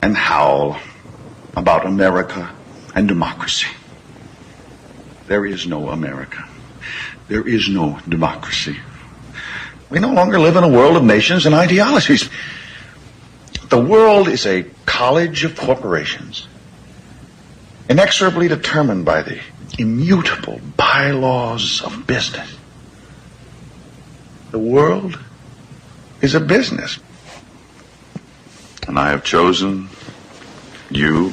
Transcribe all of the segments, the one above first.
and howl about America and democracy. There is no America. There is no democracy. We no longer live in a world of nations and ideologies. The world is a college of corporations, inexorably determined by the immutable bylaws of business. The world is a business. And I have chosen you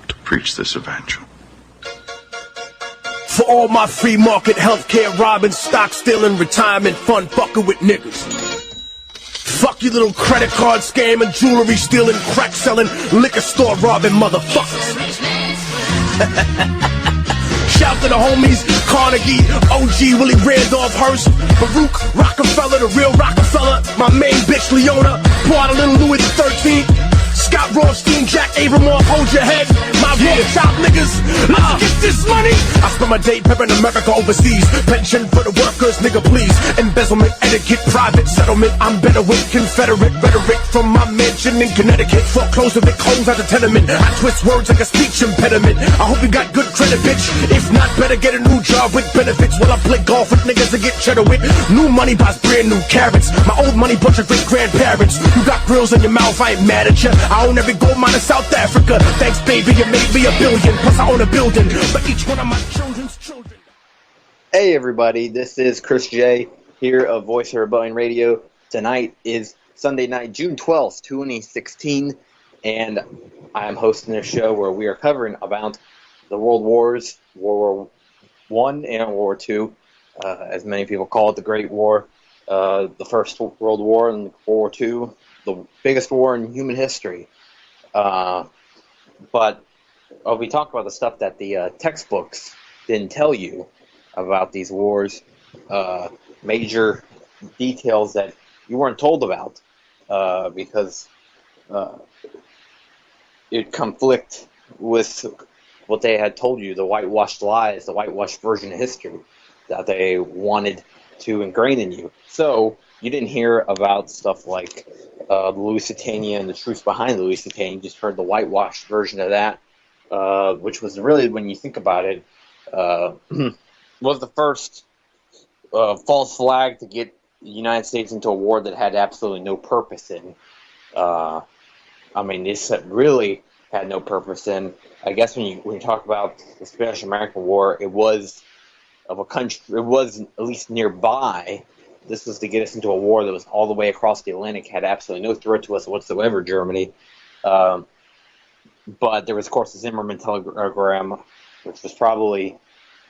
to preach this evangel. For all my free market healthcare robbing, stock stealing, retirement fund fucking with niggas. Fuck you little credit card scamming, jewelry stealing, crack selling, liquor store robbing motherfuckers. Shout to the homies, Carnegie, OG, Willie Randolph Hearst, Baruch, Rockefeller, the real Rockefeller, my main bitch Leona, pour out a little Louis XIII, Scott Rothstein, Jack Abramoff, hold your head, my real top niggas, let's get this money. I spend my day peppering America overseas, pension for the workers, nigga please, embezzlement, etiquette, private settlement, I'm better with Confederate rhetoric from my mansion in Connecticut, foreclosed with homes at the tenement, I twist words like a speech impediment, I hope you got good credit bitch, if not better get a new job with benefits, while I play golf with niggas and get cheddar with, new money buys brand new carrots, my old money bunch of great grandparents, you got grills in your mouth, I ain't mad at ya, I own every gold mine in South Africa. Thanks, baby, you made me $1 billion. Plus, I own a building for each one of my children's children. Hey, everybody. This is Chris J. here of Voice of Rebellion Radio. Tonight is Sunday night, June 12th, 2016, and I'm hosting a show where we are covering about the World Wars, World War I and World War II, as many people call it, the Great War, the First World War and World War II, the biggest war in human history. But we talk about the stuff that the textbooks didn't tell you about these wars, major details that you weren't told about, because it conflict with what they had told you, the whitewashed lies, the whitewashed version of history that they wanted to ingrain in you. So you didn't hear about stuff like the Lusitania and the truth behind the Lusitania. You just heard the whitewashed version of that, which was really, when you think about it, was the first false flag to get the United States into a war that had absolutely no purpose in. I mean, this really had no purpose in. I guess when you talk about the Spanish-American War, it was of a country, it was at least nearby. This was to get us into a war that was all the way across the Atlantic, had absolutely no threat to us whatsoever, Germany. But there was, of course, the Zimmerman telegram, which was probably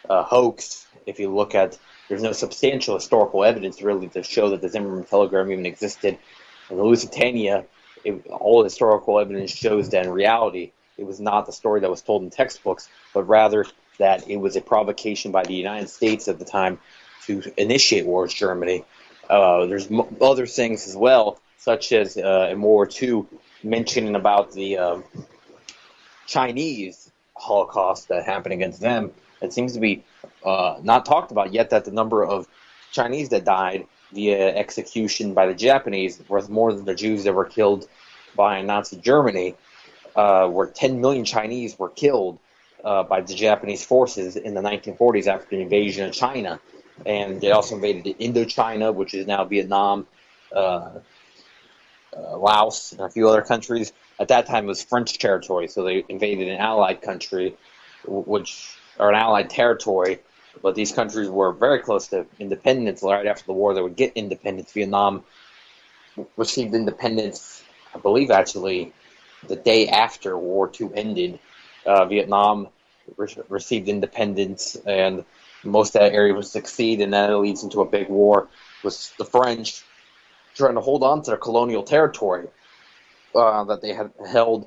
a hoax. If you look at, there's no substantial historical evidence really to show that the Zimmerman telegram even existed. And the Lusitania, all historical evidence shows that in reality, it was not the story that was told in textbooks, but rather that it was a provocation by the United States at the time to initiate war with Germany. There's other things as well, such as in World War II, mentioning about the Chinese Holocaust that happened against them. It seems to be not talked about yet that the number of Chinese that died via execution by the Japanese was more than the Jews that were killed by Nazi Germany, where 10 million Chinese were killed by the Japanese forces in the 1940s after the invasion of China. And they also invaded Indochina, which is now Vietnam, Laos, and a few other countries. At that time, it was French territory, so they invaded an allied country, or an allied territory. But these countries were very close to independence. Right after the war, they would get independence. Vietnam received independence, I believe, actually, the day after World War II ended. Vietnam received independence, and most of that area would succeed, and then it leads into a big war with the French trying to hold on to their colonial territory that they had held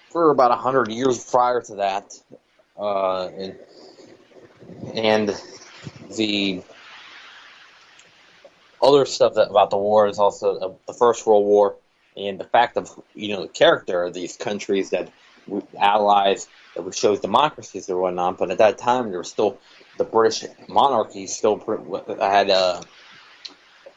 for about 100 years prior to that. And the other stuff about the war is also the First World War, and the fact of, the character of these countries that allies that shows democracies and whatnot. But at that time, there was still the British monarchy still had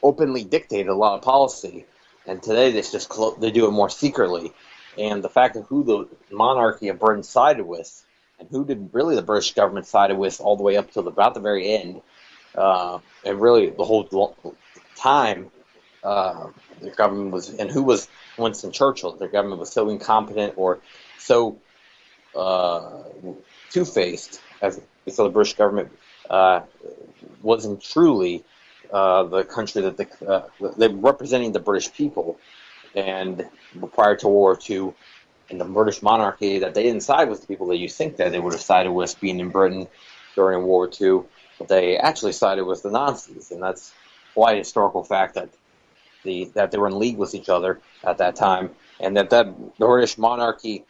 openly dictated a lot of policy, and today they do it more secretly. and the fact of who the monarchy of Britain sided with, and who did really the British government sided with all the way up to about the very end, and really the whole time, the government was, and who was Winston Churchill. Their government was so incompetent or so two-faced, as we saw the British government wasn't truly the country that they were representing the British people. And prior to World War II, and the British monarchy, that they didn't side with the people that you think that they would have sided with being in Britain during World War II, but they actually sided with the Nazis, and that's quite a historical fact that that they were in league with each other at that time, and that the British monarchy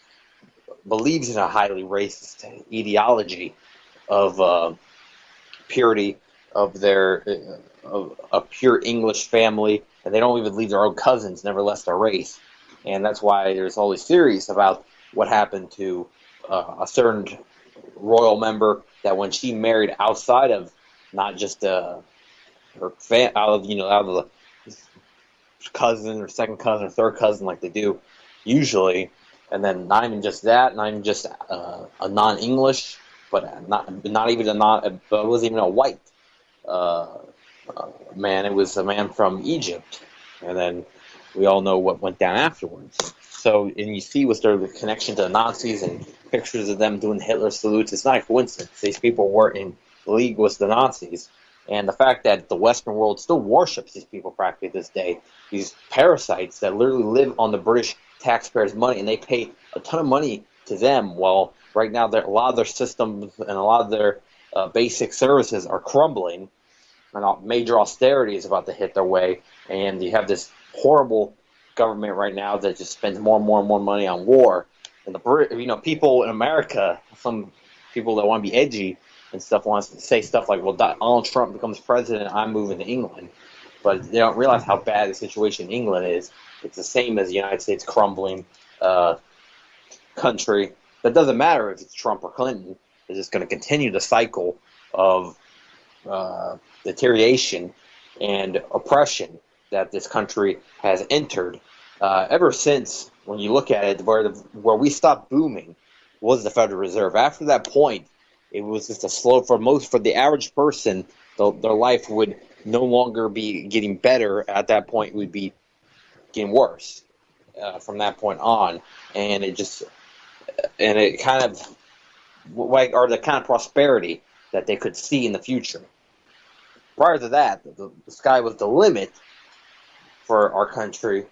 believes in a highly racist ideology of purity of a pure English family, and they don't even leave their own cousins, never less their race. And that's why there's all these theories about what happened to a certain royal member, that when she married outside of not just her out of the cousin or second cousin or third cousin like they do usually, and then not even just that, not even just a non-English, but not even it wasn't even a white man. It was a man from Egypt, and then we all know what went down afterwards. So, and you see with their connection to the Nazis and pictures of them doing Hitler salutes, it's not a coincidence. These people were in league with the Nazis. And the fact that the Western world still worships these people practically to this day, these parasites that literally live on the British taxpayers' money, and they pay a ton of money to them, while right now a lot of their systems and a lot of their basic services are crumbling, and major austerity is about to hit their way, and you have this horrible government right now that just spends more and more and more money on war. And people in America, some people that want to be edgy and stuff, want to say stuff like, well, Donald Trump becomes president, I'm moving to England. But they don't realize how bad the situation in England is. It's the same as the United States crumbling country. That doesn't matter if it's Trump or Clinton. It's just going to continue the cycle of deterioration and oppression that this country has entered ever since. When you look at it, where we stopped booming was the Federal Reserve. After that point, it was just for the average person, their life would no longer be getting better. At that point, it would be getting worse from that point on, and it kind of or the kind of prosperity that they could see in the future. Prior to that, the sky was the limit for our country,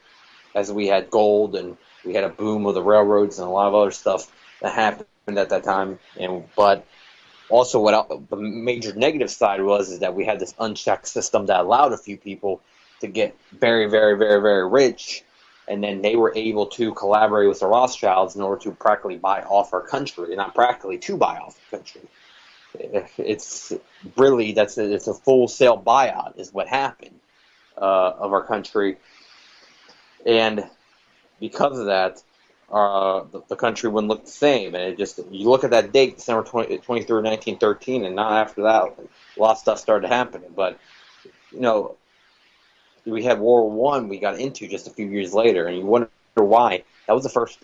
as we had gold and we had a boom of the railroads and a lot of other stuff that happened at that time. But also, the major negative side is that we had this unchecked system that allowed a few people to get very, very, very, very rich, and then they were able to collaborate with the Rothschilds in order to practically buy off our country, not practically to buy off the country. It's really it's a full sale buyout is what happened of our country, and because of that, the country wouldn't look the same. And you look at that date, December 23rd, 1913, and not after that, a lot of stuff started happening. But we had World War I we got into just a few years later, and you wonder why. That was the first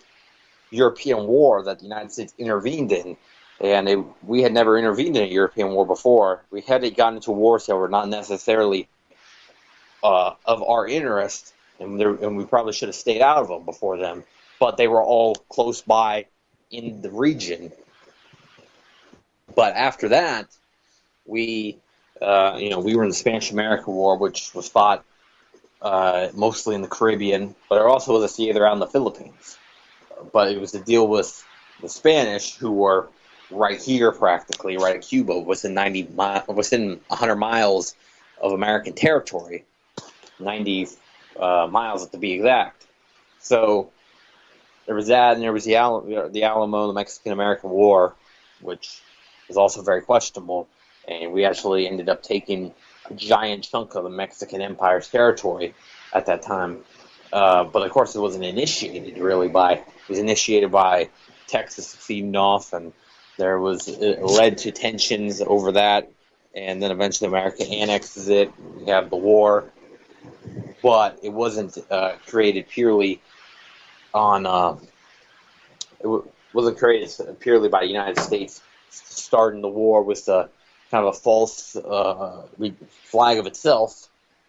European war that the United States intervened in, and we had never intervened in a European war before. We had gotten into wars that were not necessarily of our interest, and we probably should have stayed out of them before them, but they were all close by in the region. But after that, we were in the Spanish-American War, which was fought mostly in the Caribbean, but there also was a theater out in the Philippines. But it was to deal with the Spanish, who were right here, practically right at Cuba, within 100 miles of American territory, 90 miles to be exact. So there was that, and there was the Alamo, the Mexican-American War, which was also very questionable, and we actually ended up taking a giant chunk of the Mexican Empire's territory at that time. But of course, it wasn't initiated it was initiated by Texas succeeding off, and it led to tensions over that, and then eventually America annexes it. We have the war, but it wasn't created purely on wasn't created purely by the United States starting the war with a kind of a false flag of itself,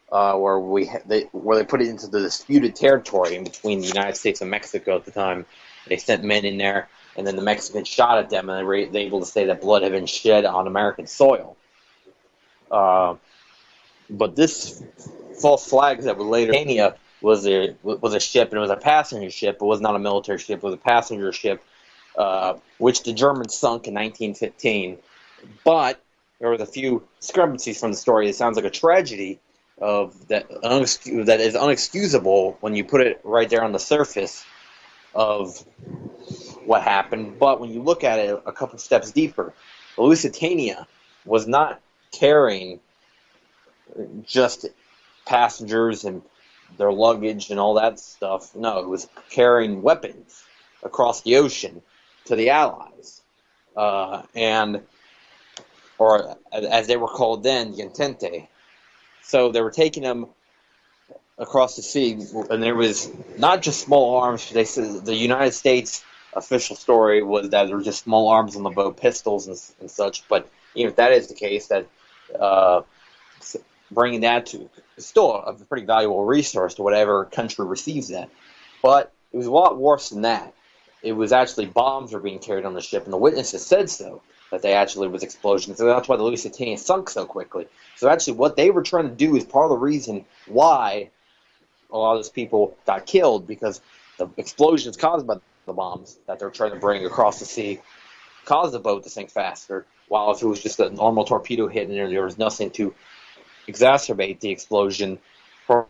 where they put it into the disputed territory in between the United States and Mexico at the time. They sent men in there, and then the Mexicans shot at them, and they were able to say that blood had been shed on American soil. But this false flag that was later was a ship, and it was a passenger ship. It was not a military ship. It was a passenger ship, which the Germans sunk in 1915. But there was a few discrepancies from the story. It sounds like a tragedy that is unexcusable when you put it right there on the surface of what happened. But when you look at it a couple steps deeper, the Lusitania was not carrying just passengers and their luggage and all that stuff. No, it was carrying weapons across the ocean to the Allies, or as they were called then, the Entente. So they were taking them across the sea, and there was not just small arms. They said the United States official story was that there were just small arms on the boat, pistols and such. But even if that is the case, that bringing that to is still a pretty valuable resource to whatever country receives that. But it was a lot worse than that. It was actually bombs were being carried on the ship, and the witnesses said so, that they actually was explosions. So that's why the Lusitania sunk so quickly. So actually what they were trying to do is part of the reason why a lot of those people got killed, because the explosions caused by the bombs that they're trying to bring across the sea caused the boat to sink faster, while if it was just a normal torpedo hit and there was nothing to exacerbate the explosion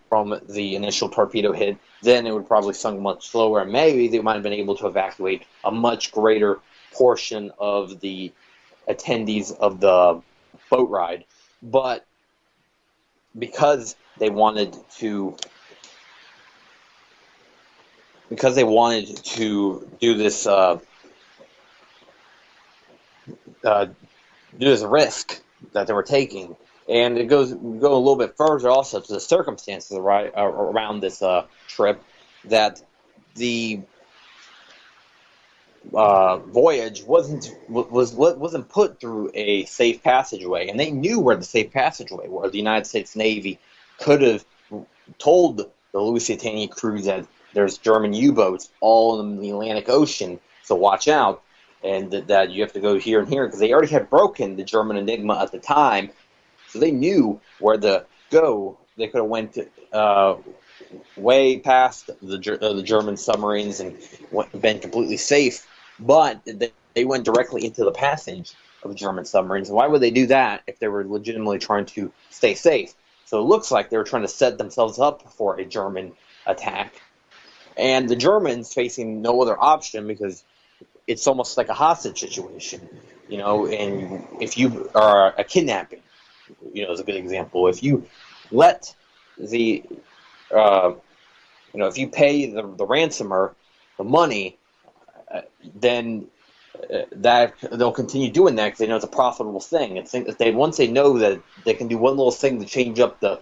from the initial torpedo hit, then it would probably sunk much slower, and maybe they might have been able to evacuate a much greater portion of the attendees of the boat ride. But because they wanted to do this risk that they were taking. And it go a little bit further also to the circumstances around this trip, that the voyage wasn't put through a safe passageway, and they knew where the safe passageway was. The United States Navy could have told the Lusitania crew that there's German U-boats all in the Atlantic Ocean, so watch out, and that you have to go here and here, because they already had broken the German Enigma at the time. So they knew where to go. They could have went way past the German submarines and been completely safe, but they went directly into the passage of German submarines. Why would they do that if they were legitimately trying to stay safe? So it looks like they were trying to set themselves up for a German attack. And the Germans facing no other option, because it's almost like a hostage situation, and if you are a kidnapping, is a good example. If you let if you pay the ransomer the money, then that they'll continue doing that because they know it's a profitable thing. And once they know that they can do one little thing to change up the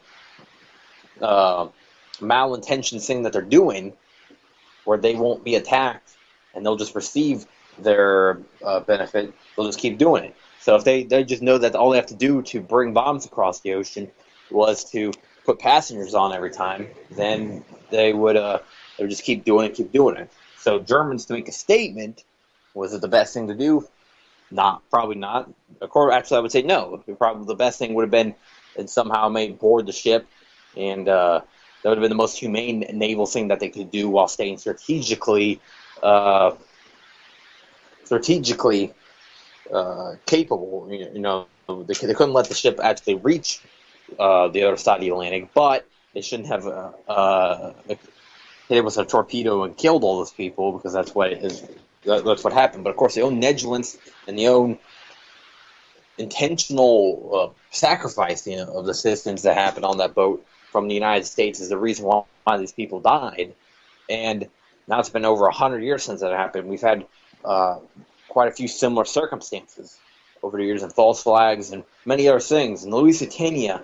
malintention thing that they're doing, where they won't be attacked and they'll just receive their benefit, they'll just keep doing it. So if they just know that all they have to do to bring bombs across the ocean was to put passengers on every time, then they would just keep doing it. So Germans, to make a statement, was it the best thing to do? Probably not. Actually, I would say no. Probably the best thing would have been and somehow board the ship, and that would have been the most humane naval thing that they could do while staying strategically capable. They couldn't let the ship actually reach the other side of the Atlantic, but they shouldn't have hit it with a torpedo and killed all those people, because that's what happened. But of course, the own negligence and the own intentional sacrificing of the citizens that happened on that boat from the United States is the reason why these people died. And now it's been over 100 years since that happened. We've had quite a few similar circumstances over the years, and false flags and many other things. And the Lusitania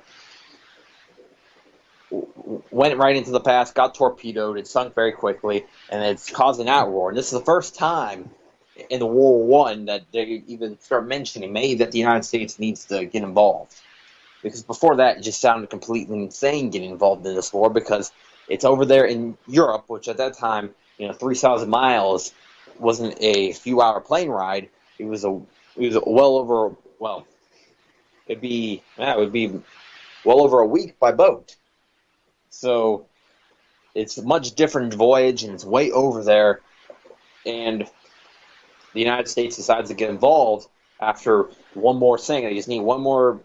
went right into the pass, got torpedoed, it sunk very quickly, and it's caused an outroar. And this is the first time in the World War I that they even start mentioning maybe that the United States needs to get involved. Because before that, it just sounded completely insane getting involved in this war, because it's over there in Europe, which at that time, 3,000 miles wasn't a few-hour plane ride. It was well over, it would be well over a week by boat. So it's a much different voyage, and it's way over there. And the United States decides to get involved after one more thing. They just need one more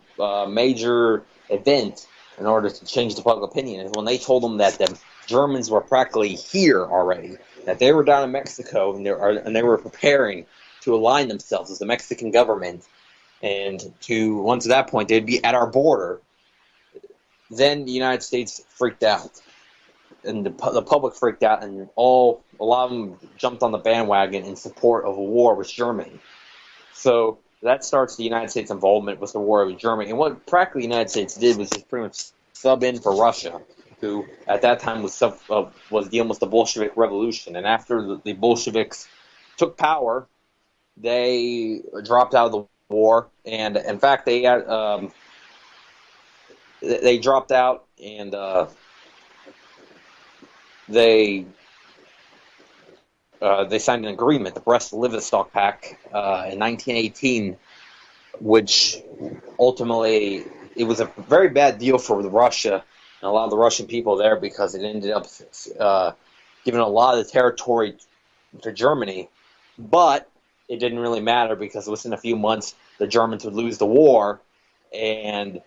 major event in order to change the public opinion. And when they told them that the Germans were practically here already, that they were down in Mexico and they were preparing to align themselves as the Mexican government, and once at that point they'd be at our border, then the United States freaked out, and the public freaked out, and a lot of them jumped on the bandwagon in support of a war with Germany. So that starts the United States' involvement with the war with Germany. And what practically the United States did was just pretty much sub in for Russia, who at that time was dealing with the Bolshevik Revolution. And after the Bolsheviks took power, they dropped out of the war. And in fact, they dropped out, and they signed an agreement, the Brest-Litovsk Pact, in 1918, which ultimately, it was a very bad deal for Russia and a lot of the Russian people there, because it ended up giving a lot of the territory to Germany. But it didn't really matter, because within a few months the Germans would lose the war, and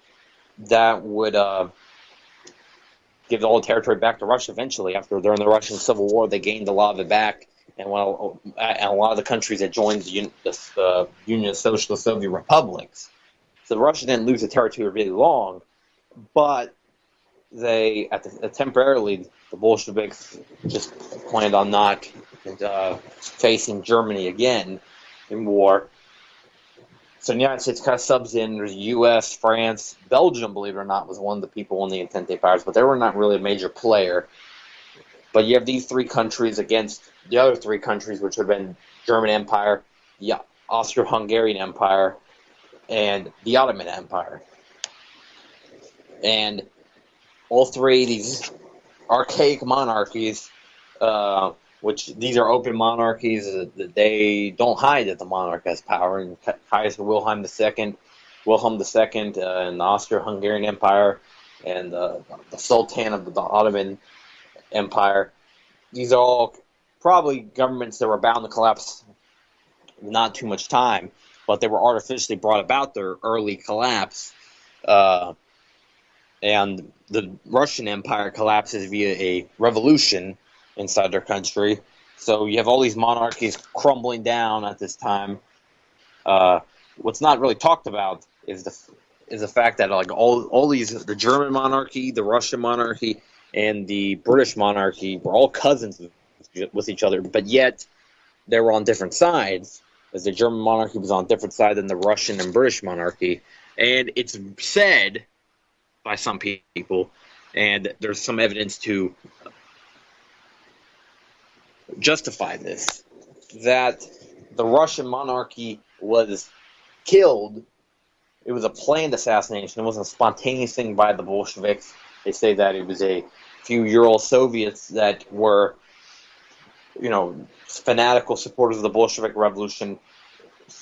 that would give all the territory back to Russia eventually. During the Russian Civil War, they gained a lot of it back, and a lot of the countries that joined the Union of Socialist Soviet Republics. So Russia didn't lose the territory really long, but temporarily the Bolsheviks just planned on not facing Germany again in war. So the United States kind of subs in. There's U.S., France, Belgium, believe it or not, was one of the people in the Entente Powers, but they were not really a major player. But you have these three countries against the other three countries, which would have been German Empire, the Austro-Hungarian Empire, and the Ottoman Empire. And all three of these archaic monarchies, which these are open monarchies, that they don't hide that the monarch has power. And Kaiser Wilhelm II, and the Austro-Hungarian Empire, and the Sultan of the Ottoman Empire. These are all probably governments that were bound to collapse in not too much time, but they were artificially brought about their early collapse. And the Russian Empire collapses via a revolution inside their country. So you have all these monarchies crumbling down at this time. What's not really talked about is the fact that all these, the German monarchy, the Russian monarchy, and the British monarchy were all cousins with each other, but yet they were on different sides, as the German monarchy was on a different side than the Russian and British monarchy. And it's said by some people, and there's some evidence to justify this, that the Russian monarchy was killed. It was a planned assassination. It wasn't a spontaneous thing by the Bolsheviks. They say that it was a few Ural Soviets that were, fanatical supporters of the Bolshevik Revolution,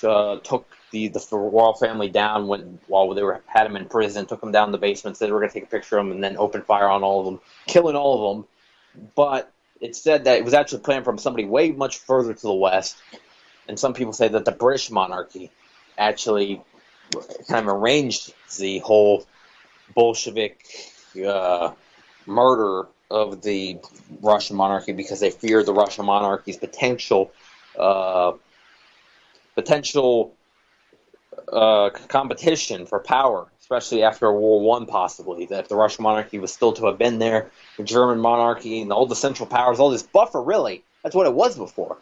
took the royal family down while they had him in prison, took him down in the basement, said they were going to take a picture of him, and then opened fire on all of them, killing all of them. But it's said that it was actually planned from somebody way much further to the west, and some people say that the British monarchy actually kind of arranged the whole Bolshevik murder of the Russian monarchy, because they feared the Russian monarchy's potential competition for power, especially after World War I, possibly. That if the Russian monarchy was still to have been there, the German monarchy and all the Central Powers, all this buffer, really, that's what it was before,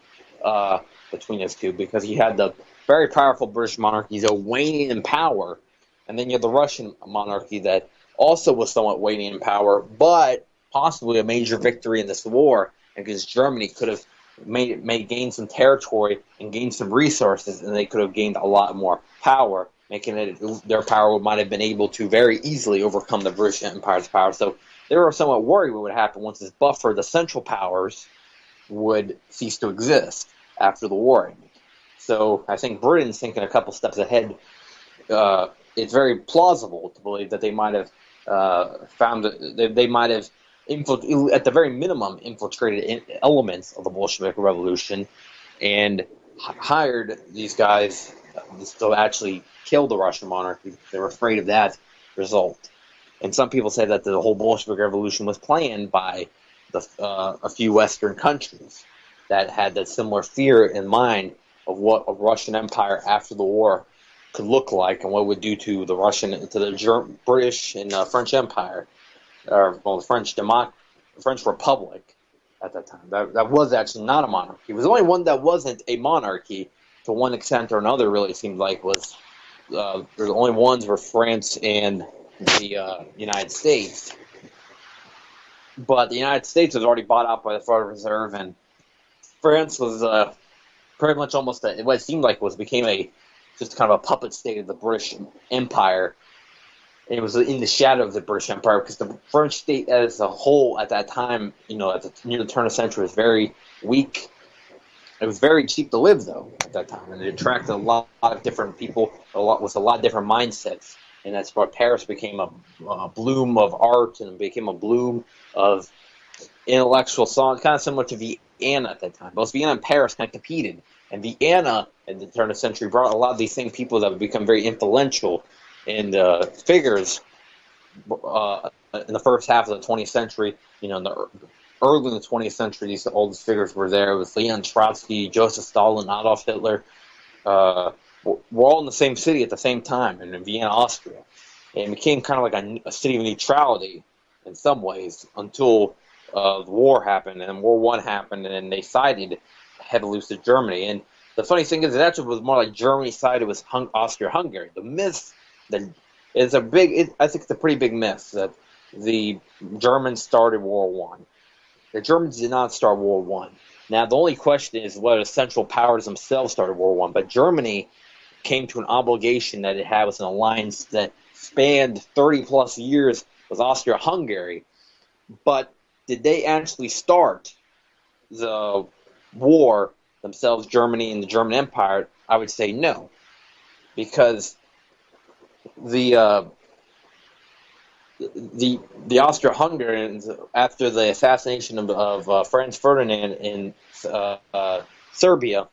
between those two, because you had the very powerful British monarchy waning in power, and then you had the Russian monarchy that also was somewhat waning in power, but possibly a major victory in this war, and because Germany could have gained some territory and gained some resources, and they could have gained a lot more power, making it their power might have been able to very easily overcome the British Empire's power. So they were somewhat worried what would happen once this buffer, the Central Powers, would cease to exist after the war ended. So I think Britain's thinking a couple steps ahead. It's very plausible to believe that they might have they might have at the very minimum infiltrated elements of the Bolshevik Revolution and hired these guys to actually kill the Russian monarchy. They were afraid of that result. And some people say that the whole Bolshevik Revolution was planned by a few Western countries that had that similar fear in mind of what a Russian Empire after the war could look like and what it would do to the British and French Empire, or the French Republic at that time. That was actually not a monarchy. It was the only one that wasn't a monarchy, to one extent or another. Really, it seemed like the only ones were France and the United States. But the United States was already bought out by the Federal Reserve, and France was pretty much almost what it seemed like became just kind of a puppet state of the British Empire. And it was in the shadow of the British Empire because the French state as a whole at that time, near the turn of the century, was very weak. It was very cheap to live, though, at that time, and it attracted a lot of different people, with a lot of different mindsets. And that's why Paris became a bloom of art and became a bloom of intellectual songs, kind of similar to Vienna at that time. Both Vienna and Paris kind of competed. And Vienna, at the turn of the century, brought a lot of these same people that would become very influential and figures in the first half of the 20th century. Early in the 20th century, these oldest figures were there. It was Leon Trotsky, Joseph Stalin, Adolf Hitler. We're all in the same city at the same time, in Vienna, Austria. And it became kind of like a city of neutrality in some ways until the war happened, and World War I happened, and they sided heavily with Germany. And the funny thing is, it actually was more like Germany sided with Austria-Hungary. The myth that is I think it's a pretty big myth that the Germans started World War I. The Germans did not start World War I. Now, the only question is whether the Central Powers themselves started World War I. But Germany came to an obligation that it had with an alliance that spanned 30-plus years with Austria-Hungary. But did they actually start the war themselves, Germany and the German Empire? I would say no. Because the Austro-Hungarians, after the assassination of Franz Ferdinand in Serbia,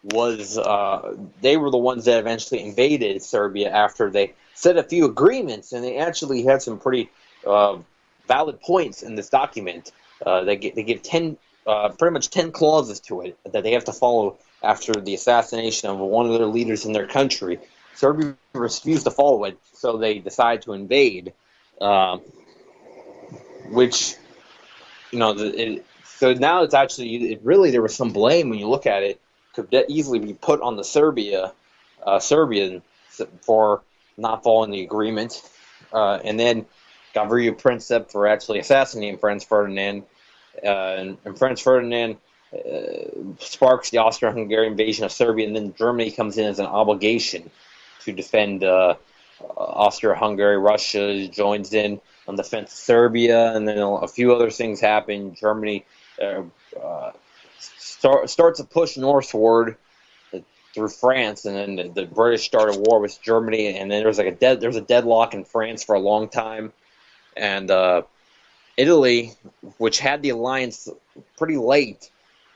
they were the ones that eventually invaded Serbia after they set a few agreements, and they actually had some pretty valid points in this document. They give pretty much 10 clauses to it that they have to follow after the assassination of one of their leaders in their country. Serbia refused to follow it, so they decided to invade, which, so now it's actually, really there was some blame when you look at it, could easily be put on the Serbian for not following the agreement, and then Gavrilo Princip for actually assassinating Franz Ferdinand, and Franz Ferdinand sparks the Austro-Hungarian invasion of Serbia, and then Germany comes in as an obligation to defend Austria-Hungary. Russia joins in on the defense of Serbia, and then a few other things happen. Germany starts a push northward through France, and then the British start a war with Germany, and then there's a deadlock in France for a long time, and Italy, which had the alliance pretty late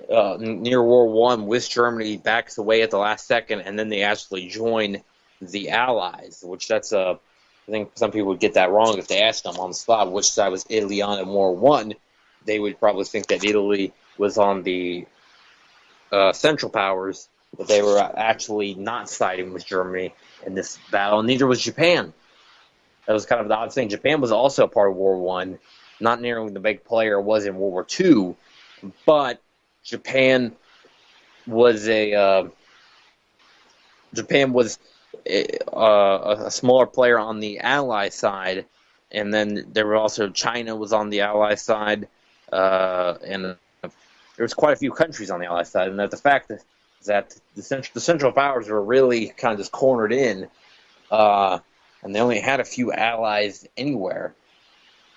near World War I with Germany, backs away at the last second, and then they actually join the Allies, which I think some people would get that wrong if they asked them on the spot which side was Italy on in World War I. They would probably think that Italy was on the Central Powers, but they were actually not siding with Germany in this battle, and neither was Japan. That was kind of the odd thing. Japan was also a part of World War I, not nearly the big player it was in World War II, but Japan was a smaller player on the Allied side, and then there were also China was on the Allied side, and there was quite a few countries on the Allied side, and that the fact that the Central Powers were really kind of just cornered in, and they only had a few allies anywhere,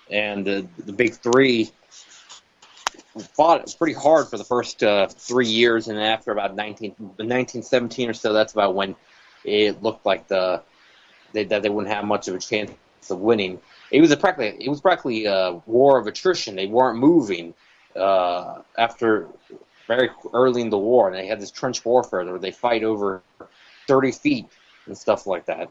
and the big three fought pretty hard for the first 3 years, and after about 1917 or so, that's about when it looked like that they wouldn't have much of a chance of winning. It was practically a war of attrition. They weren't moving after very early in the war, and they had this trench warfare where they fight over 30 feet and stuff like that.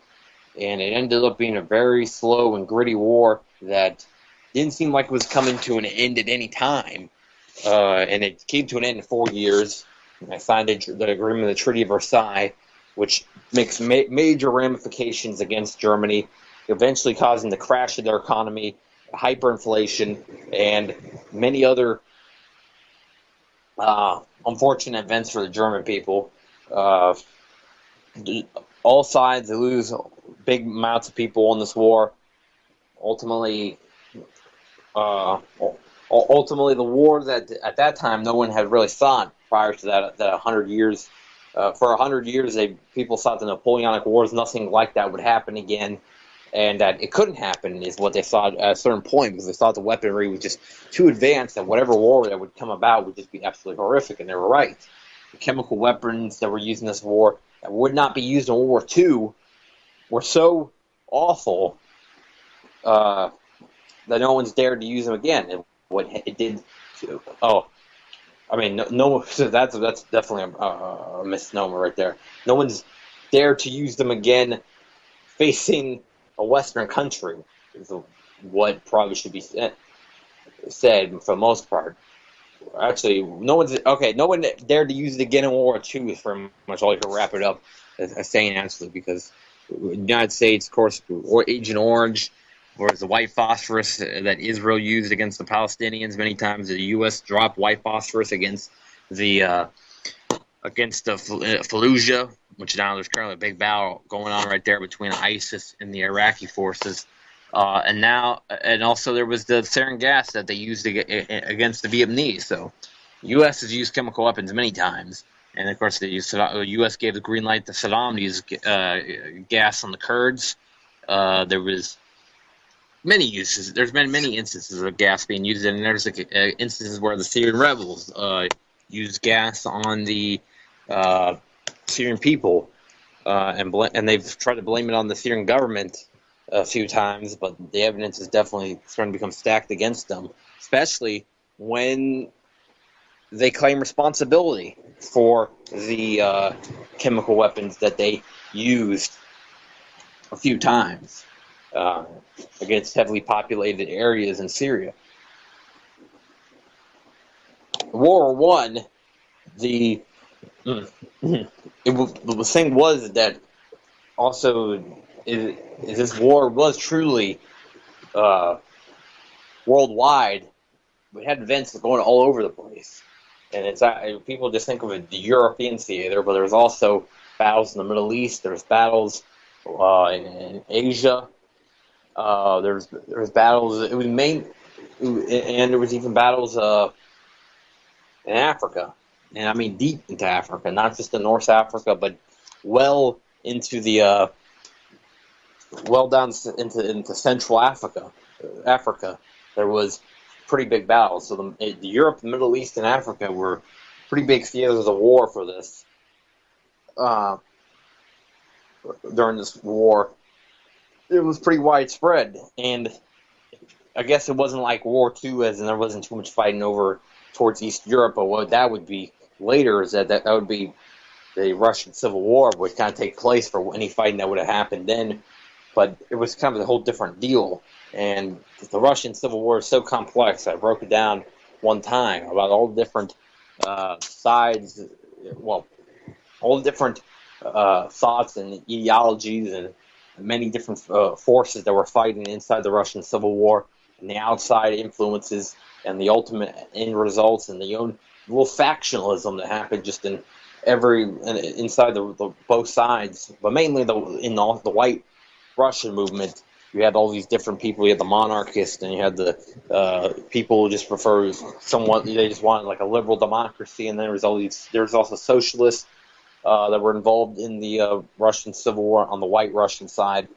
And it ended up being a very slow and gritty war that didn't seem like it was coming to an end at any time. And it came to an end in 4 years. I signed the agreement, the Treaty of Versailles, which makes major ramifications against Germany, eventually causing the crash of their economy, hyperinflation, and many other unfortunate events for the German people. All sides lose big amounts of people in this war. Ultimately, the war that at that time no one had really thought prior to that 100 years. For 100 years, people thought the Napoleonic Wars, nothing like that would happen again, and that it couldn't happen is what they thought at a certain point, because they thought the weaponry was just too advanced, that whatever war that would come about would just be absolutely horrific, and they were right. The chemical weapons that were used in this war that would not be used in World War II were so awful that no one's dared to use them again. And what it did to, so that's definitely a misnomer right there. No one's dared to use them again facing a Western country, is what probably should be said for the most part. Actually, no one dared to use it again in World War II is pretty much all you can wrap it up as saying, actually, because the United States, of course, or Agent Orange, or the white phosphorus that Israel used against the Palestinians many times. The U.S. dropped white phosphorus against the Fallujah, which now there's currently a big battle going on right there between ISIS and the Iraqi forces. And also there was the sarin gas that they used against the Vietnamese. So the U.S. has used chemical weapons many times. And, of course, the U.S. gave the green light to Saddam to use gas on the Kurds. There was many uses. There's been many instances of gas being used, and there's instances where the Syrian rebels used gas on the Syrian people, and they've tried to blame it on the Syrian government a few times, but the evidence is definitely starting to become stacked against them, especially when they claim responsibility for the chemical weapons that they used a few times against heavily populated areas in Syria. World War I, the thing was that also this war was truly worldwide. We had events going all over the place. And people just think of it the European theater, but there's also battles in the Middle East. There's battles in Asia. There's battles. It was and there was even battles in Africa, and I mean deep into Africa, not just in North Africa, but well into the well down into Central Africa. There was pretty big battles. So the Europe, the Middle East, and Africa were pretty big theaters of war for this. During this war, it was pretty widespread, and I guess it wasn't like War II, as in there wasn't too much fighting over towards East Europe. But what that would be later is that would be the Russian Civil War, would kind of take place for any fighting that would have happened then. But it was kind of a whole different deal. And the Russian Civil War is so complex. I broke it down one time about all the different sides, well, all the different thoughts and ideologies and many different forces that were fighting inside the Russian Civil War, and the outside influences, and the ultimate end results, and the little factionalism that happened just in inside the both sides, but mainly in the white Russian movement, you had all these different people. You had the monarchists, and you had the people who just prefer somewhat. They just wanted like a liberal democracy, and then there's also socialists that were involved in the Russian Civil War on the White Russian side.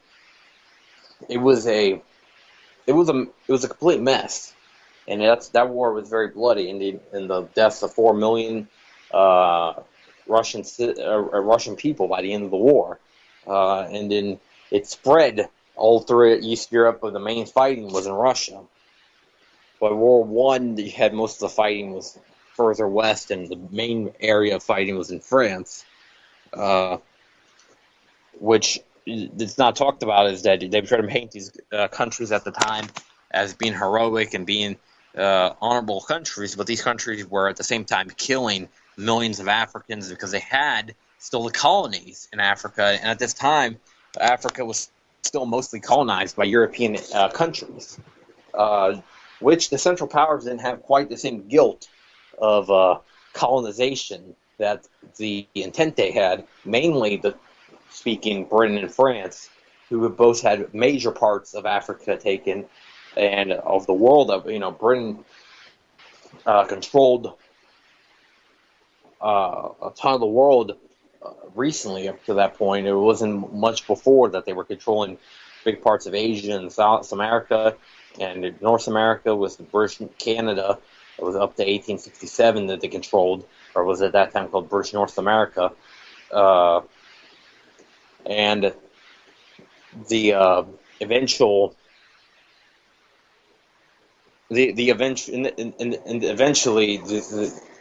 It was a complete mess, and that war was very bloody. And the deaths of 4 million Russian people by the end of the war, and then it spread all through East Europe, but the main fighting was in Russia. By World War I, you had most of the fighting was further west, and the main area of fighting was in France, which it's not talked about is that they tried to paint these countries at the time as being heroic and being honorable countries, but these countries were at the same time killing millions of Africans because they had still the colonies in Africa, and at this time, Africa was still mostly colonized by European countries, which the Central Powers didn't have quite the same guilt of colonization that the Entente had, mainly speaking Britain and France, who have both had major parts of Africa taken, and of the world. Britain controlled a ton of the world recently. Up to that point, it wasn't much before that they were controlling big parts of Asia and South America, and North America was the British Canada. It was up to 1867 that they controlled, or was at that time called British North America, and the eventual. Eventually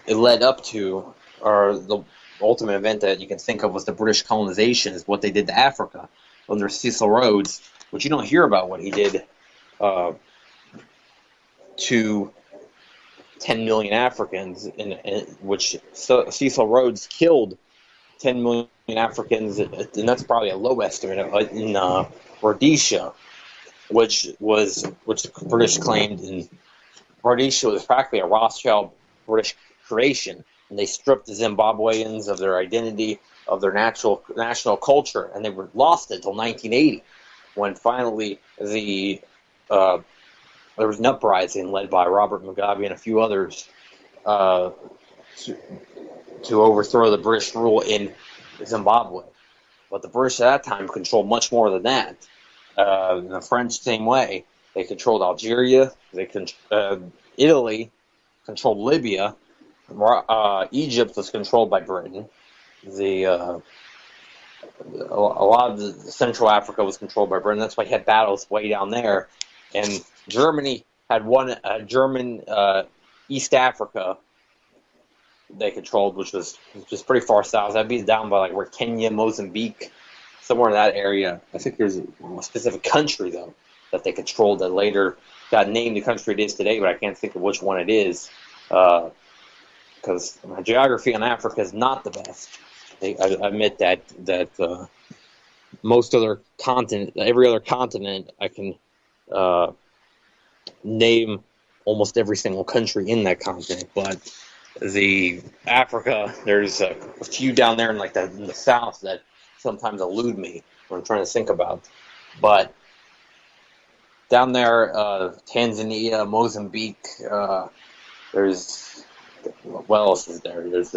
it led up to, or the ultimate event that you can think of was the British colonization, is what they did to Africa under Cecil Rhodes, which you don't hear about what he did to 10 million Africans, which Cecil Rhodes killed 10 million Africans, and that's probably a low estimate, in Rhodesia, which the British claimed in Rhodesia was practically a Rothschild British creation, and they stripped the Zimbabweans of their identity, of their national culture, and they were lost until 1980, when finally there was an uprising led by Robert Mugabe and a few others to overthrow the British rule in Zimbabwe. But the British at that time controlled much more than that. The French, same way. They controlled Algeria. Italy controlled Libya. Egypt was controlled by Britain. A lot of the Central Africa was controlled by Britain. That's why you had battles way down there. And Germany had one German East Africa they controlled, which was just pretty far south. That'd be down by like where Kenya, Mozambique, somewhere in that area. I think there's a specific country though that they controlled that later got named the country it is today, but I can't think of which one it is because my geography on Africa is not the best. I admit that most other continent, every other continent, I can name almost every single country in that continent, but the Africa, there's a few down there in in the south that sometimes elude me when I'm trying to think about. But down there, Tanzania, Mozambique, there's what else is there? There's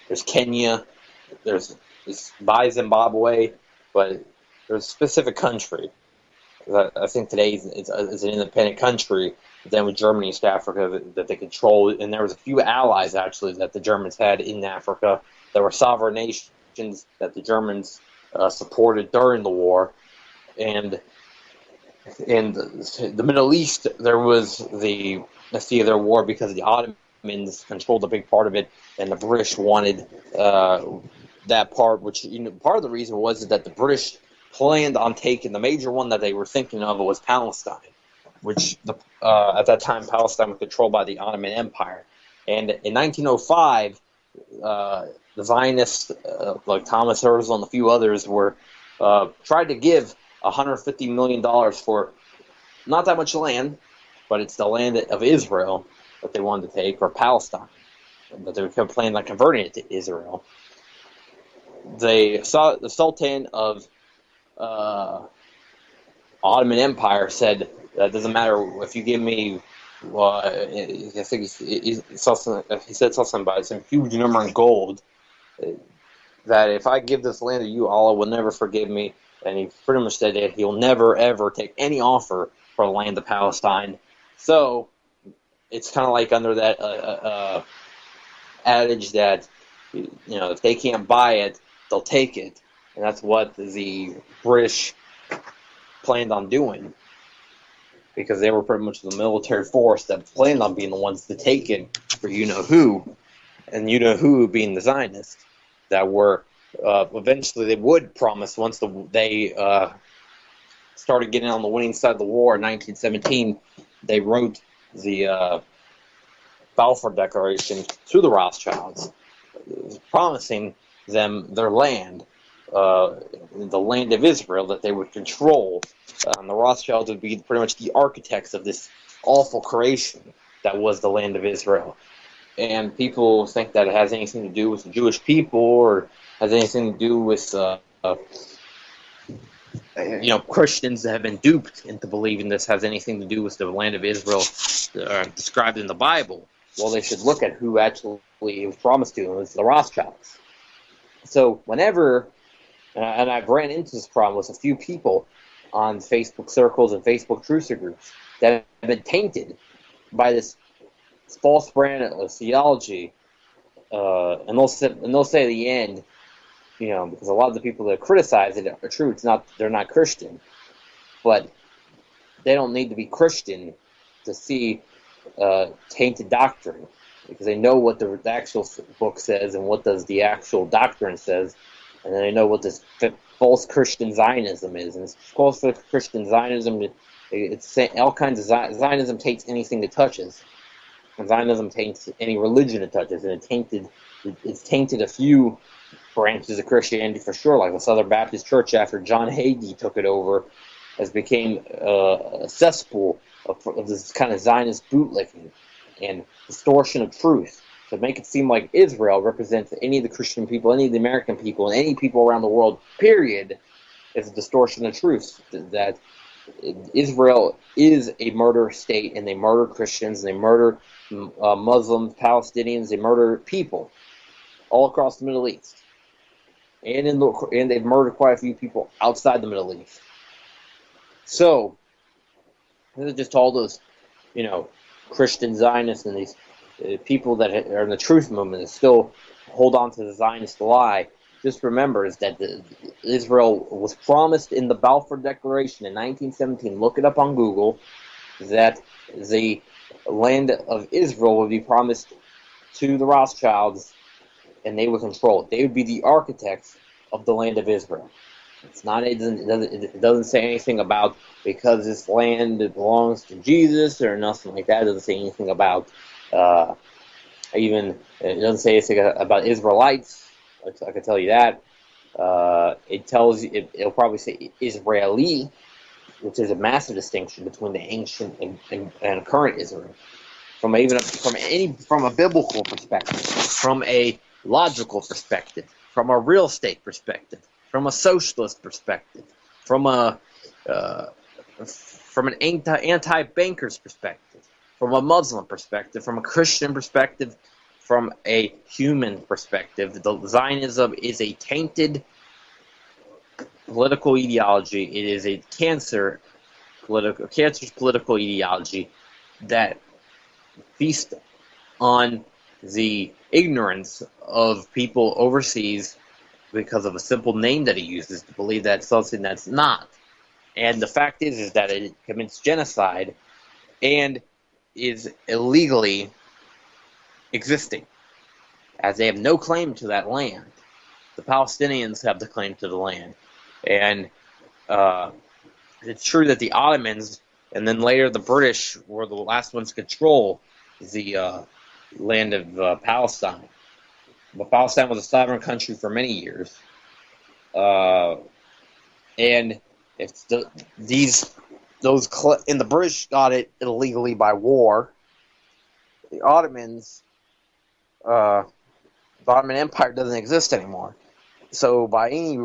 there's Kenya, there's by Zimbabwe, but there's a specific country that I think today is an independent country. Then with Germany, East Africa, that they controlled, and there was a few allies actually that the Germans had in Africa that were sovereign nations that the Germans supported during the war. And in the Middle East, there was the theater war because the Ottomans controlled a big part of it, and the British wanted that part. Which part of the reason was that the British planned on taking the major one that they were thinking of was Palestine, which at that time Palestine was controlled by the Ottoman Empire. And in 1905, the Zionists, like Thomas Herzl and a few others, were tried to give $150 million for not that much land, but it's the land of Israel that they wanted to take, or Palestine, but they were planning on converting it to Israel. the Sultan of Ottoman Empire said that it doesn't matter if you give me. I think he said something about some huge number in gold. That if I give this land to you, Allah will never forgive me. And he pretty much said that he'll never ever take any offer for the land of Palestine. So it's kind of like under that adage that if they can't buy it, they'll take it, and that's what the British planned on doing, because they were pretty much the military force that planned on being the ones to take it for who, and who being the Zionists that were eventually they would promise once they started getting on the winning side of the war in 1917. They wrote the Balfour Declaration to the Rothschilds, promising them their land, the land of Israel, that they would control. The Rothschilds would be pretty much the architects of this awful creation that was the land of Israel. And people think that it has anything to do with the Jewish people, or has anything to do with Christians that have been duped into believing this has anything to do with the land of Israel described in the Bible. Well, they should look at who actually it was promised to, and it was the Rothschilds. So whenever, and I've ran into this problem with a few people on Facebook circles and Facebook truther groups that have been tainted by this false brand of theology, and they'll say at the end, because a lot of the people that criticize it are true. They're not Christian, but they don't need to be Christian to see tainted doctrine, because they know what the actual book says and what does the actual doctrine says, and then they know what this false Christian Zionism is. And it's false Christian Zionism. It's all kinds of Zionism taints anything it touches. And Zionism taints any religion it touches, and it's tainted a few branches of Christianity for sure, like the Southern Baptist Church after John Hagee took it over, has became a cesspool of this kind of Zionist bootlicking and distortion of truth to make it seem like Israel represents any of the Christian people, any of the American people, and any people around the world, period, is a distortion of truth. That Israel is a murder state, and they murder Christians, and they murder Muslims, Palestinians, they murder people all across the Middle East. And they've murdered quite a few people outside the Middle East. So, this is just all those, Christian Zionists and these people that are in the truth movement that still hold on to the Zionist lie. Just remember is that Israel was promised in the Balfour Declaration in 1917. Look it up on Google. That the land of Israel would be promised to the Rothschilds, and they would control it. They would be the architects of the land of Israel. It doesn't say anything about because this land belongs to Jesus or nothing like that. It doesn't say anything about it doesn't say anything about Israelites. I can tell you that. It'll probably say Israeli, which is a massive distinction between the ancient and current Israel. From a biblical perspective, from a logical perspective, from a real estate perspective, from a socialist perspective, from an anti-bankers perspective, from a Muslim perspective, from a Christian perspective, from a human perspective. The Zionism is a tainted political ideology. It is a cancerous political ideology that feasts on the ignorance of people overseas because of a simple name that it uses to believe that something that's not. And the fact is that it commits genocide and is illegally existing, as they have no claim to that land. The Palestinians have the claim to the land. And it's true that the Ottomans and then later the British were the last ones to control the land of Palestine. But Palestine was a sovereign country for many years. And if and the British got it illegally by war, the Ottomans, the Ottoman Empire doesn't exist anymore. So by any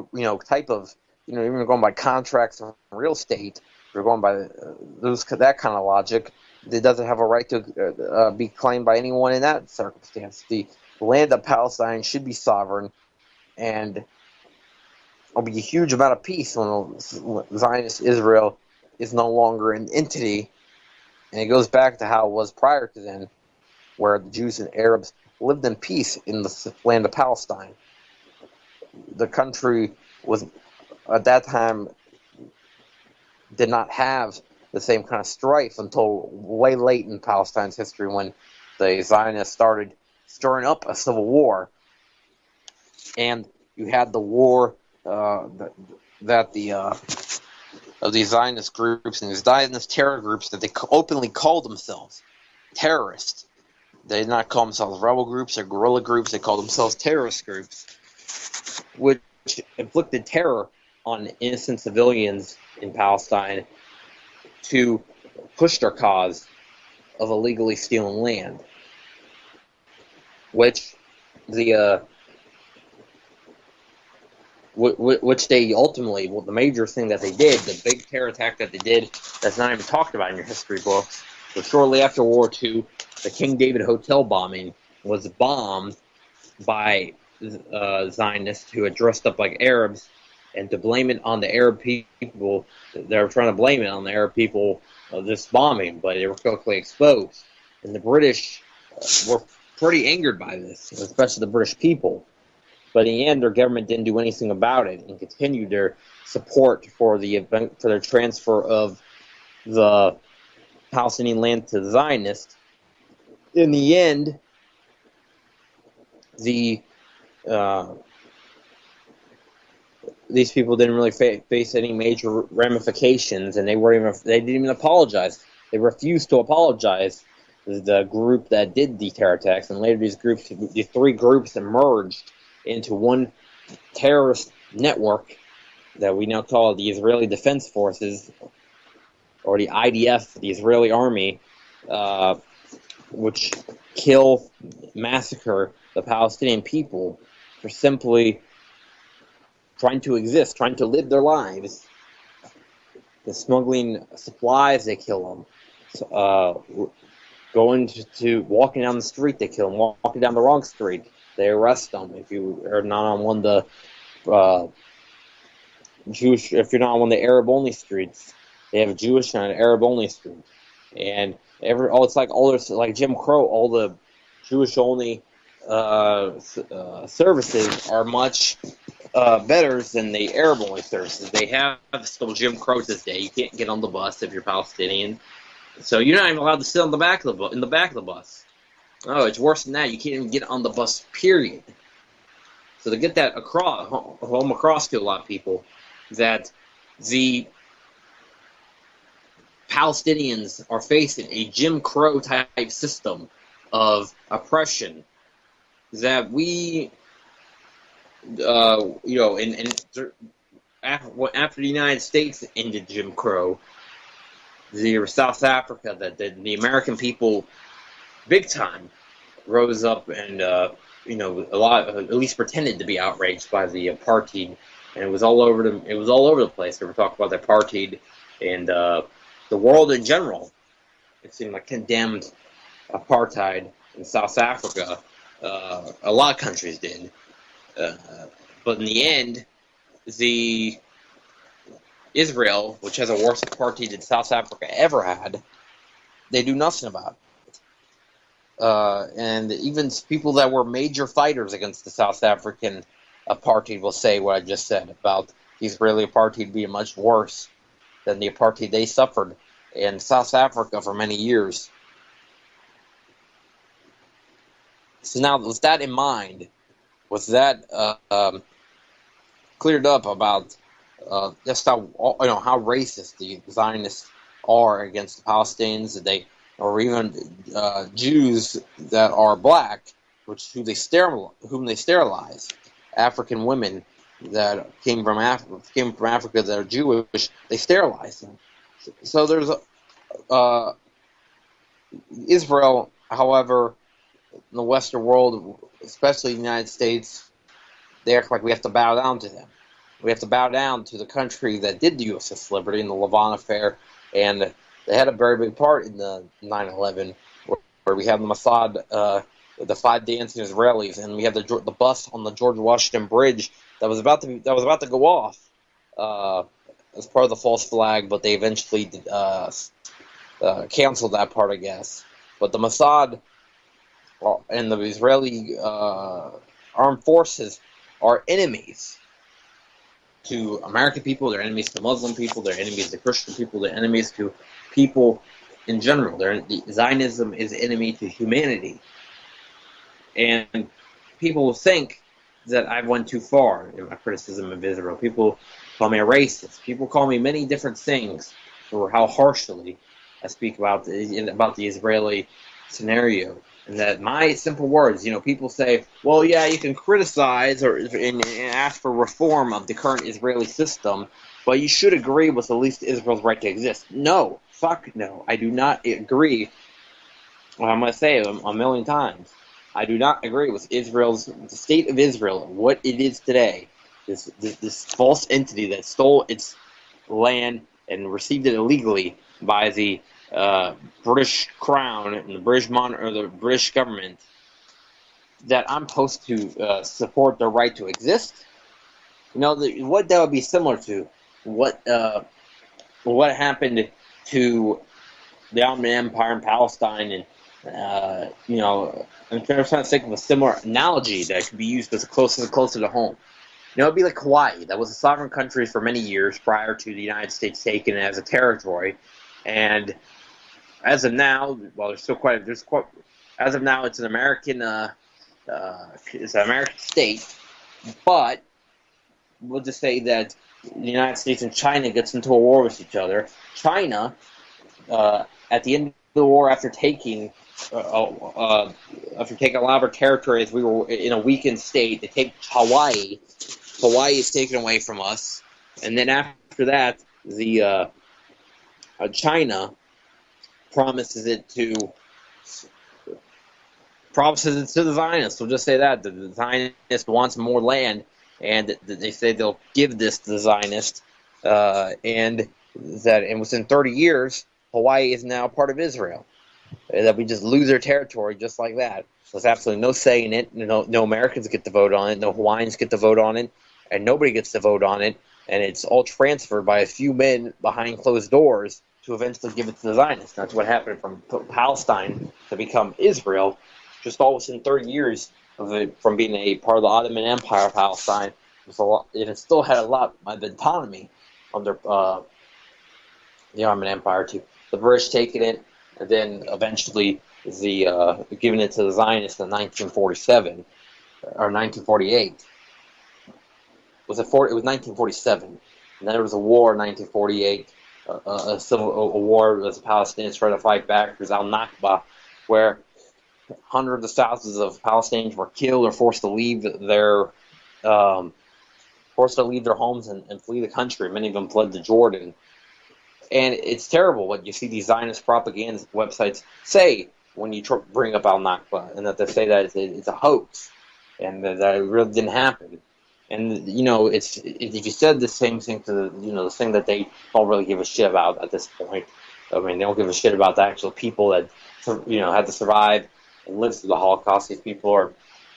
type of even going by contracts and real estate, if you're going by that kind of logic, it doesn't have a right to be claimed by anyone in that circumstance. The land of Palestine should be sovereign, and there'll be a huge amount of peace when Zionist Israel is no longer an entity, and it goes back to how it was prior to then, where the Jews and Arabs lived in peace in the land of Palestine. The country was, at that time, did not have the same kind of strife until way late in Palestine's history, when the Zionists started stirring up a civil war. And you had the war that of these Zionist groups and these Zionist terror groups that they openly called themselves terrorists. They did not call themselves rebel groups or guerrilla groups. They called themselves terrorist groups, which inflicted terror on innocent civilians in Palestine to push their cause of illegally stealing land, which the which they ultimately, the major thing that they did, the big terror attack that they did, that's not even talked about in your history books, was shortly after World War II, the King David Hotel bombing was bombed by Zionists who had dressed up like Arabs, and to blame it on the Arab people, they were trying to blame it on the Arab people of this bombing, but they were quickly exposed. And the British were pretty angered by this, especially the British people. But in the end, their government didn't do anything about it and continued their support for the event, for their transfer of the Palestinian land to the Zionists. In the end, these people didn't really face any major ramifications, and they didn't even apologize. They refused to apologize. The group that did the terror attacks, and later these three groups emerged into one terrorist network that we now call the Israeli Defense Forces, or the IDF, the Israeli Army, which massacre the Palestinian people for simply trying to exist, trying to live their lives. The smuggling supplies, they kill them. Going to walking down the street, they kill them. Walking down the wrong street, they arrest them. If you are not on one of the if you're not on one of the Arab-only streets, they have a Jewish and an Arab-only street. And it's like Jim Crow. All the Jewish-only services are much better than the Arab-only services. They have still Jim Crow to this day. You can't get on the bus if you're Palestinian, so you're not even allowed to sit on the back of the bus. Oh, it's worse than that. You can't even get on the bus, period. So to get that across to a lot of people, that the Palestinians are facing a Jim Crow type system of oppression that we, after the United States ended Jim Crow, the South Africa, that the American people, big time, rose up and a lot, at least pretended to be outraged by the apartheid, and it was all over the place. They were talking about the apartheid, and the world in general, it seemed like, condemned apartheid in South Africa. A lot of countries did, but in the end, Israel, which has a worse apartheid than South Africa ever had, they do nothing about it. And even people that were major fighters against the South African apartheid will say what I just said about the Israeli apartheid being much worse than the apartheid they suffered in South Africa for many years. So now, with that in mind, with that cleared up about just how racist the Zionists are against the Palestinians, or even Jews that are black, whom they sterilize, African women that came from Africa that are Jewish, they sterilize them. So there's Israel, however, in the Western world, especially the United States, they act like we have to bow down to them. We have to bow down to the country that did the USS Liberty in the Lavon affair, and they had a very big part in the 9/11, where we have the Mossad, the 5 dancing Israelis, and we have the bus on the George Washington Bridge that was about to go off as part of the false flag, but they eventually canceled that part, I guess. But the Mossad and the Israeli armed forces are enemies to American people, they're enemies to Muslim people, they're enemies to Christian people, they're enemies to people in general. Zionism is enemy to humanity. And people think that I've went too far in my criticism of Israel. People call me a racist. People call me many different things for how harshly I speak about the Israeli scenario. And that my simple words, people say, well, yeah, you can criticize and ask for reform of the current Israeli system, but you should agree with at least Israel's right to exist. No, fuck no. I do not agree. Well, I'm going to say it a million times. I do not agree with the state of Israel, what it is today. This false entity that stole its land and received it illegally by the British Crown and the British government, that I'm supposed to support their right to exist. What that would be similar to what happened to the Ottoman Empire in Palestine, and I'm trying to think of a similar analogy that could be used as closer to home. It'd be like Hawaii. That was a sovereign country for many years prior to the United States taking it as a territory, and as of now, well, as of now, it's an American state, but we'll just say that the United States and China gets into a war with each other. China, at the end of the war, after taking a lot of our territory, as we were in a weakened state, they take Hawaii. Hawaii is taken away from us, and then after that, the China promises it to the Zionists. We'll just say that the Zionist wants more land, and they say they'll give this to the Zionists, and within 30 years, Hawaii is now part of Israel. That we just lose their territory just like that. There's absolutely no say in it. No Americans get to vote on it. No Hawaiians get to vote on it, and nobody gets to vote on it. And it's all transferred by a few men behind closed doors to eventually give it to the Zionists. That's what happened from Palestine to become Israel, just all within 30 years of it, from being a part of the Ottoman Empire of Palestine. It still had a lot of autonomy under the Ottoman Empire too. The British taking it, and then eventually giving it to the Zionists in 1947 or 1948. It was 1947, and then there was a war in 1948. A war as the Palestinians tried to fight back. It was Al-Nakba, where hundreds of thousands of Palestinians were killed or forced to leave their homes and flee the country. Many of them fled to Jordan. And it's terrible what you see these Zionist propaganda websites say when you bring up Al-Nakba, and that they say that it's a hoax and that it really didn't happen. And if you said the same thing to the thing that they don't really give a shit about at this point. I mean, they don't give a shit about the actual people that had to survive and live through the Holocaust. These people are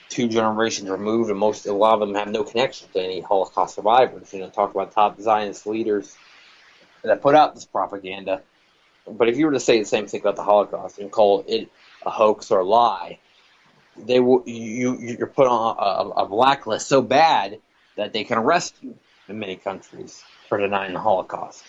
2 generations removed, and a lot of them have no connection to any Holocaust survivors. Talk about top Zionist leaders that put out this propaganda. But if you were to say the same thing about the Holocaust and call it a hoax or a lie, you're put on a blacklist so bad that they can arrest you in many countries for denying the Holocaust.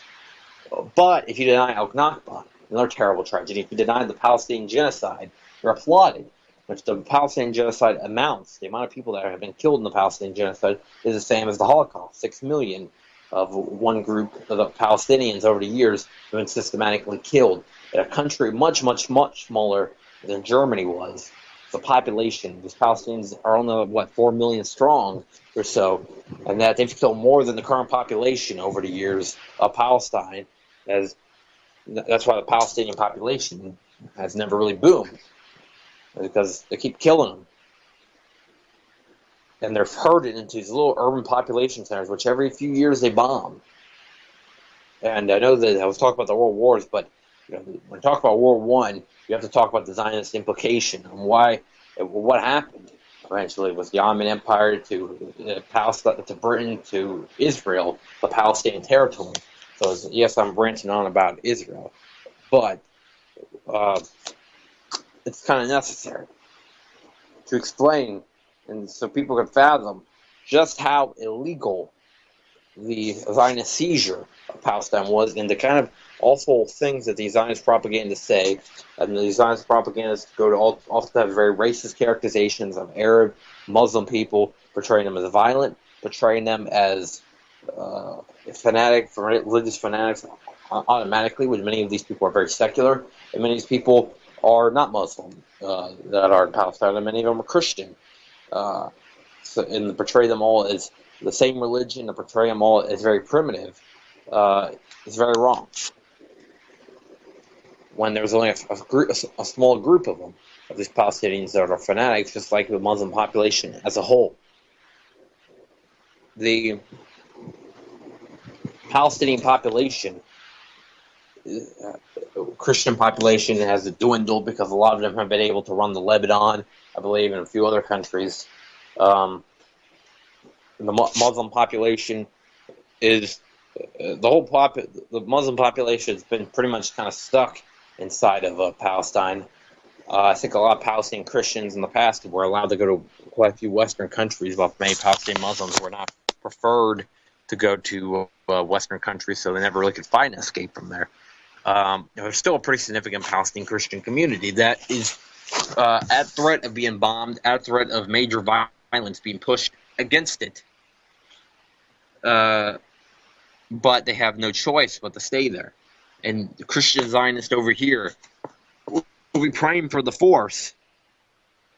But if you deny Al-Nakba, another terrible tragedy, if you deny the Palestinian genocide, you're applauded. Which the Palestinian genocide amounts, the amount of people that have been killed in the Palestinian genocide is the same as the Holocaust. 6 million of one group of the Palestinians over the years have been systematically killed in a country much, much, much smaller than Germany was. The population, these Palestinians are only 4 million strong or so, and that they've killed more than the current population over the years of Palestine. That's why the Palestinian population has never really boomed, because they keep killing them. and they're herded into these little urban population centers, which every few years they bomb. And I know that I was talking about the world wars, but when you talk about World War I, you have to talk about the Zionist implication and what happened eventually was the Ottoman Empire to Palestine, to Britain, to Israel, the Palestinian territory. So yes, I'm branching on about Israel, but it's kind of necessary to explain, and so people can fathom just how illegal the Zionist seizure of Palestine was, and the kind of awful things that the Zionist propagandists say. And the Zionist propagandists go to often have very racist characterizations of Arab, Muslim people, portraying them as violent, portraying them as religious fanatics automatically, when many of these people are very secular, and many of these people are not Muslim that are in Palestine, and many of them are Christian. And portray them all as the same religion, and portray them all as very primitive, is very wrong. When there's only a small group of them, of these Palestinians that are fanatics, just like the Muslim population as a whole. The Palestinian population, Christian population, has dwindled because a lot of them have been able to run the Lebanon, I believe, and a few other countries. The Muslim population is the Muslim population has been pretty much kind of stuck inside of Palestine. I think a lot of Palestinian Christians in the past were allowed to go to quite a few Western countries, while many Palestinian Muslims were not preferred to go to Western countries, so they never really could find an escape from there. There's still a pretty significant Palestinian Christian community that is at threat of being bombed, at threat of major violence being pushed against it. But they have no choice but to stay there. And the Christian Zionist over here will be praying for the force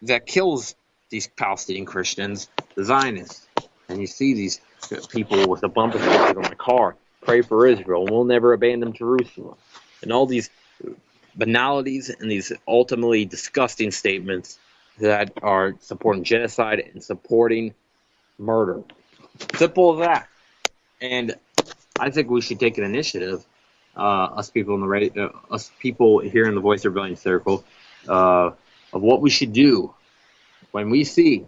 that kills these Palestinian Christians, the Zionists. And you see these people with the bumper stickers on the car, pray for Israel, and we'll never abandon Jerusalem. And all these banalities and these ultimately disgusting statements that are supporting genocide and supporting murder. Simple as that. And I think we should take an initiative, us people in the radio, us people here in the Voice of Rebellion Circle, of what we should do when we see.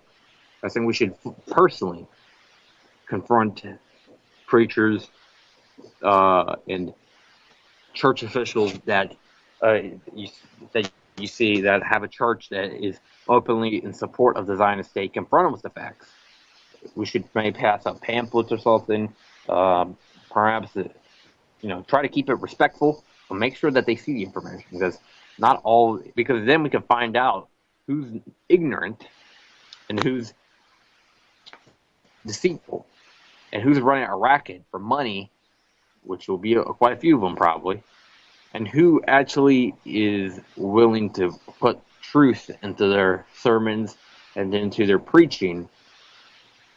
I think we should personally confront preachers and church officials that you see that have a church that is openly in support of the Zionist state. Confront them with the facts. We should maybe pass out pamphlets or something. Perhaps, try to keep it respectful, but make sure that they see the information, because then we can find out who's ignorant and who's deceitful and who's running a racket for money, which will be quite a few of them probably, and who actually is willing to put truth into their sermons and into their preaching.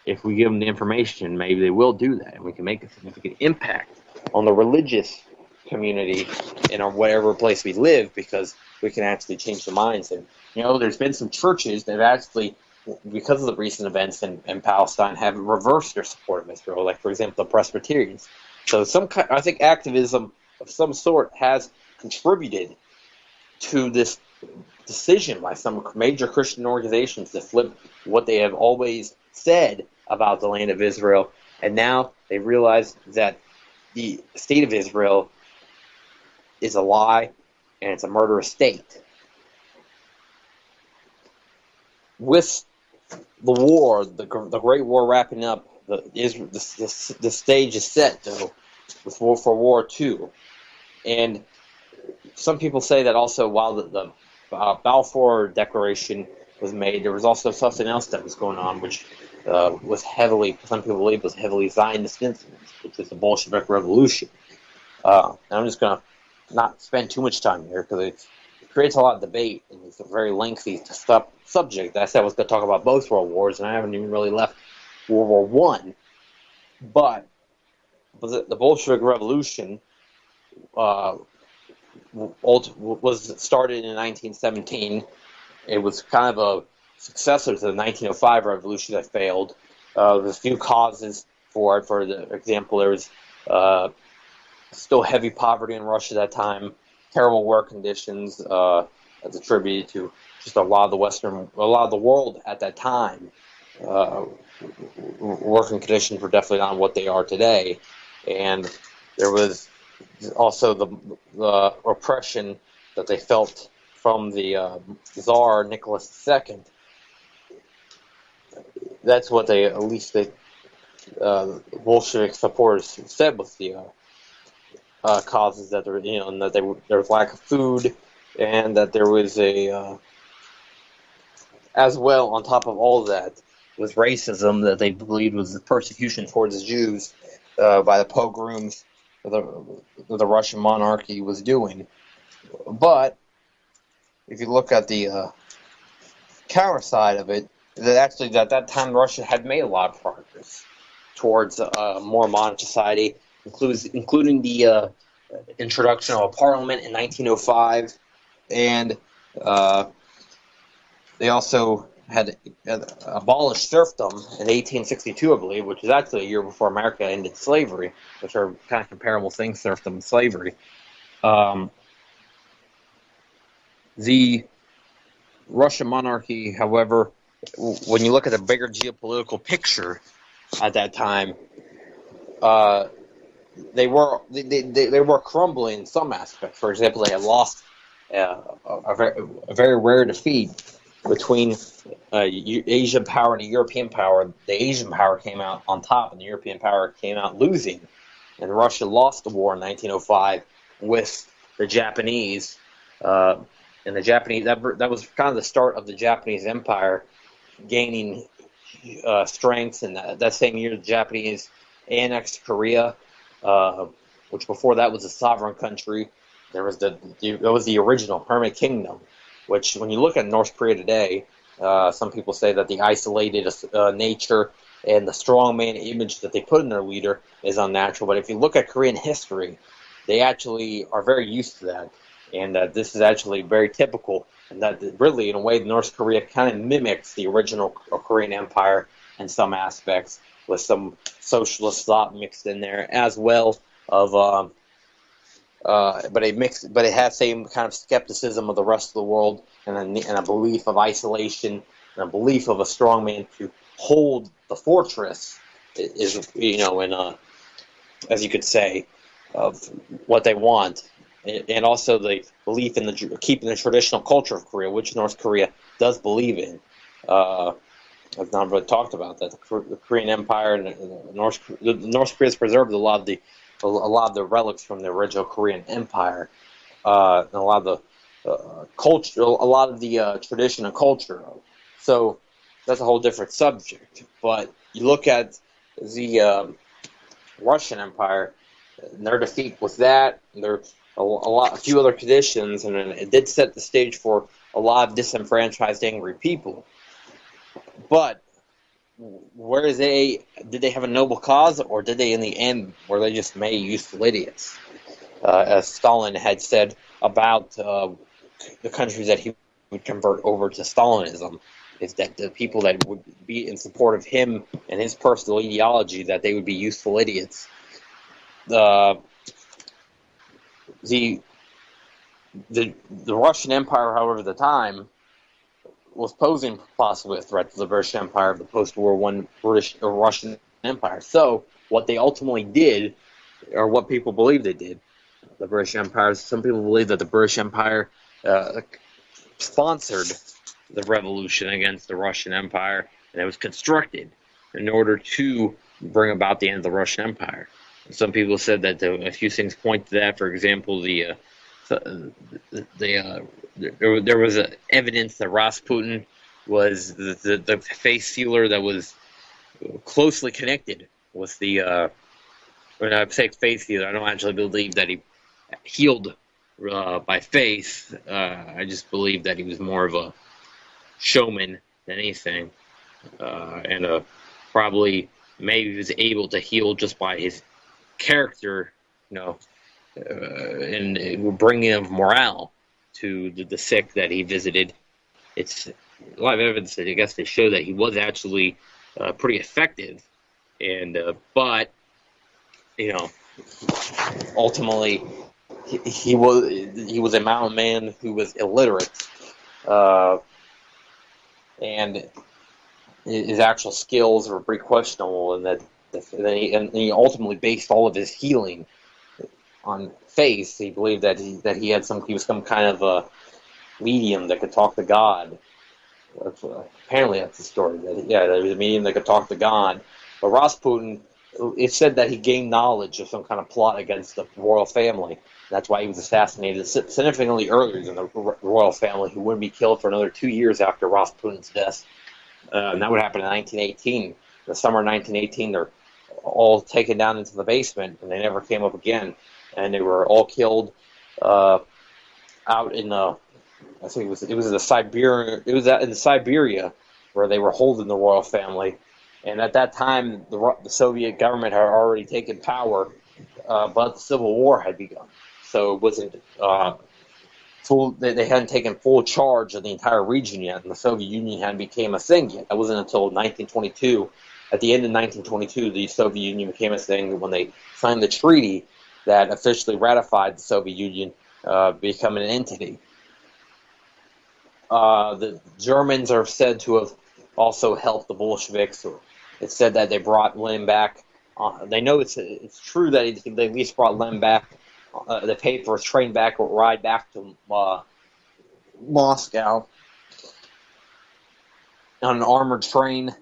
If we give them the information, maybe they will do that, and we can make a significant impact on the religious community in whatever place we live, because we can actually change the minds. And there's been some churches that have actually, because of the recent events in Palestine, have reversed their support of Israel. Like, for example, the Presbyterians. So I think activism of some sort has contributed to this decision by some major Christian organizations to flip what they have always said about the land of Israel, and now they realize that the state of Israel is a lie and it's a murderous state. With the war, the Great War wrapping up, the stage is set though for War II, and some people say that also while the Balfour Declaration was made, there was also something else that was going on, which was heavily, some people believe, was heavily Zionist influence, which was the Bolshevik Revolution. And I'm just going to not spend too much time here because it creates a lot of debate, and it's a very lengthy subject. I said I was going to talk about both world wars, and I haven't even really left World War I. But the Bolshevik Revolution was started in 1917. It was kind of a successor to the 1905 revolution that failed. There's a few causes for it. For example, there was still heavy poverty in Russia at that time, terrible work conditions, that's attributed to just a lot of the world at that time. Working conditions were definitely not what they are today, and there was also the oppression that they felt from the Tsar Nicholas II. That's what at least the Bolshevik supporters said was the causes, that there was lack of food, and that there was as well, on top of all of that, was racism that they believed was the persecution towards the Jews by the pogroms the Russian monarchy was doing. But if you look at the counter side of it, that actually at that time Russia had made a lot of progress towards a more modern society, including the introduction of a parliament in 1905, and they also had abolished serfdom in 1862, I believe, which is actually a year before America ended slavery, which are kind of comparable things, serfdom and slavery. The Russian monarchy, however, when you look at the bigger geopolitical picture at that time, they were crumbling in some aspects. For example, they had lost a very rare defeat between Asian power and the European power. The Asian power came out on top, and the European power came out losing. And Russia lost the war in 1905 with the Japanese. And the Japanese, that was kind of the start of the Japanese Empire gaining strength. And that same year, the Japanese annexed Korea, which before that was a sovereign country. There was the original Permanent Kingdom, which when you look at North Korea today, some people say that the isolated nature and the strongman image that they put in their leader is unnatural. But if you look at Korean history, they actually are very used to that. And this is actually very typical. And that really, in a way, North Korea kind of mimics the original Korean Empire in some aspects, with some socialist thought mixed in there as well. But it has same kind of skepticism of the rest of the world, and a belief of isolation, and a belief of a strong man to hold the fortress is, as you could say, of what they want, and also the belief in keeping the traditional culture of Korea, which North Korea does believe in. I've not really talked about that. The Korean Empire and North Korea's preserved a lot of the relics from the original Korean Empire, and a lot of the culture, a lot of the tradition and culture. So that's a whole different subject. But you look at the Russian Empire, and their defeat with that, and there's a few other conditions, and it did set the stage for a lot of disenfranchised, angry people. But did they have a noble cause, or did they in the end were they just made useful idiots? As Stalin had said about the countries that he would convert over to Stalinism, is that the people that would be in support of him and his personal ideology, that they would be useful idiots. The Russian Empire, however, at the time, was posing possibly a threat to the British Empire of the post-World War I British or Russian Empire. So what they ultimately did, or what people believe they did, the British Empire, some people believe that the British Empire sponsored the revolution against the Russian Empire, and it was constructed in order to bring about the end of the Russian Empire. Some people said that a few things point to that. For example, there was evidence that Rasputin was the face sealer that was closely connected with when I say face sealer, I don't actually believe that he healed by faith. I just believe that he was more of a showman than anything, and probably maybe he was able to heal just by his character, and bringing of morale to the sick that he visited. It's a lot of evidence that I guess to show that he was actually pretty effective, and but you know, ultimately he was a mountain man who was illiterate, and his actual skills were pretty questionable, and and he ultimately based all of his healing on faith. He believed that he was some kind of a medium that could talk to God. Apparently, that's the story. That there was a medium that could talk to God. But Rasputin, it said that he gained knowledge of some kind of plot against the royal family. That's why he was assassinated significantly earlier than the royal family, who wouldn't be killed for another 2 years after Rasputin's death. And that would happen in 1918. The summer of 1918, they're all taken down into the basement, and they never came up again. And they were all killed out in the, I think it was in Siberia. It was in Siberia where they were holding the royal family. And at that time, the Soviet government had already taken power, but the Civil War had begun. So it wasn't full. They hadn't taken full charge of the entire region yet, and the Soviet Union hadn't became a thing yet. That wasn't until 1922. At the end of 1922, the Soviet Union became a thing when they signed the treaty that officially ratified the Soviet Union becoming an entity. The Germans are said to have also helped the Bolsheviks. It's said that they brought Lenin back. They know it's true that they at least brought Lenin back. They paid for his train back or ride back to Moscow on an armored train.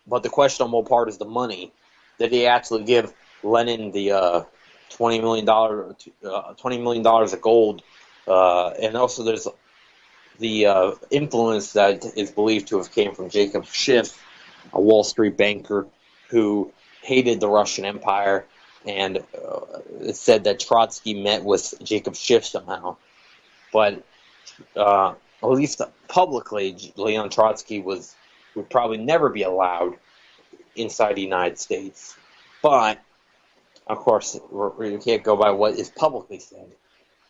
But the questionable part is the money. Did he actually give Lenin the $20 million of gold? And also there's the influence that is believed to have came from Jacob Schiff, a Wall Street banker who hated the Russian Empire, and it's said that Trotsky met with Jacob Schiff somehow. But at least publicly, Leon Trotsky would probably never be allowed inside the United States. But, of course, we can't go by what is publicly said.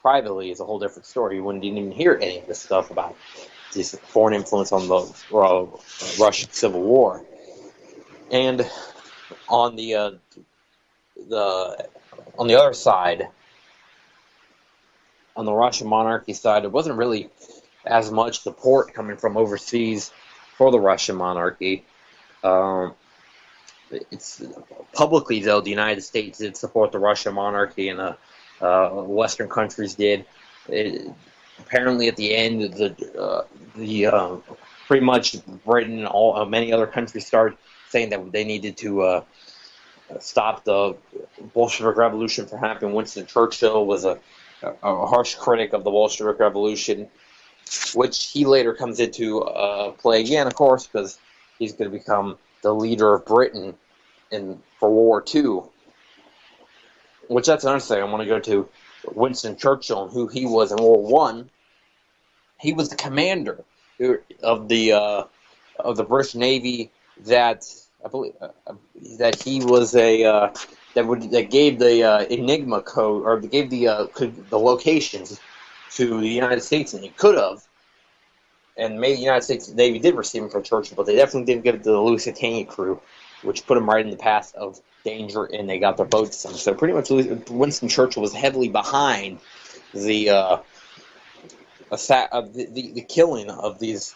Privately is a whole different story. You wouldn't even hear any of this stuff about this foreign influence on the Russian Civil War. And on the other side, on the Russian monarchy side, there wasn't really as much support coming from overseas for the Russian monarchy. It's publicly, though, the United States did support the Russian monarchy, and Western countries did. Apparently, at the end, pretty much Britain and many other countries started saying that they needed to stop the Bolshevik Revolution from happening. Winston Churchill was a harsh critic of the Bolshevik Revolution, which he later comes into play again, of course, because he's going to become the leader of Britain for World War II. Which, that's another thing I want to go to. Winston Churchill and who he was in World War I. He was the commander of the British Navy that I believe that he was that gave the Enigma code, or gave the locations to the United States, and he could have. And maybe the United States Navy did receive him from Churchill, but they definitely didn't give it to the Lusitania crew, which put them right in the path of danger, and they got their boats sunk. So pretty much Winston Churchill was heavily behind the killing of these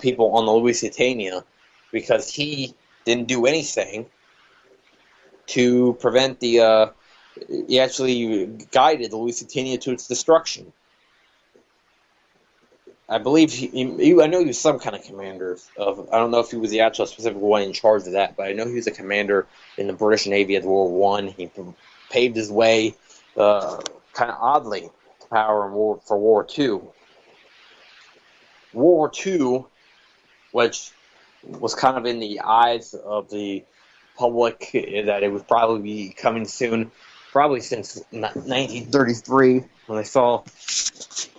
people on the Lusitania, because he didn't do anything to prevent he actually guided the Lusitania to its destruction. I believe I know he was some kind of commander of. I don't know if he was the actual specific one in charge of that, but I know he was a commander in the British Navy at World War I. He paved his way, kind of oddly, to power for World War II. World War II, which was kind of in the eyes of the public that it would probably be coming soon, probably since 1933, when they saw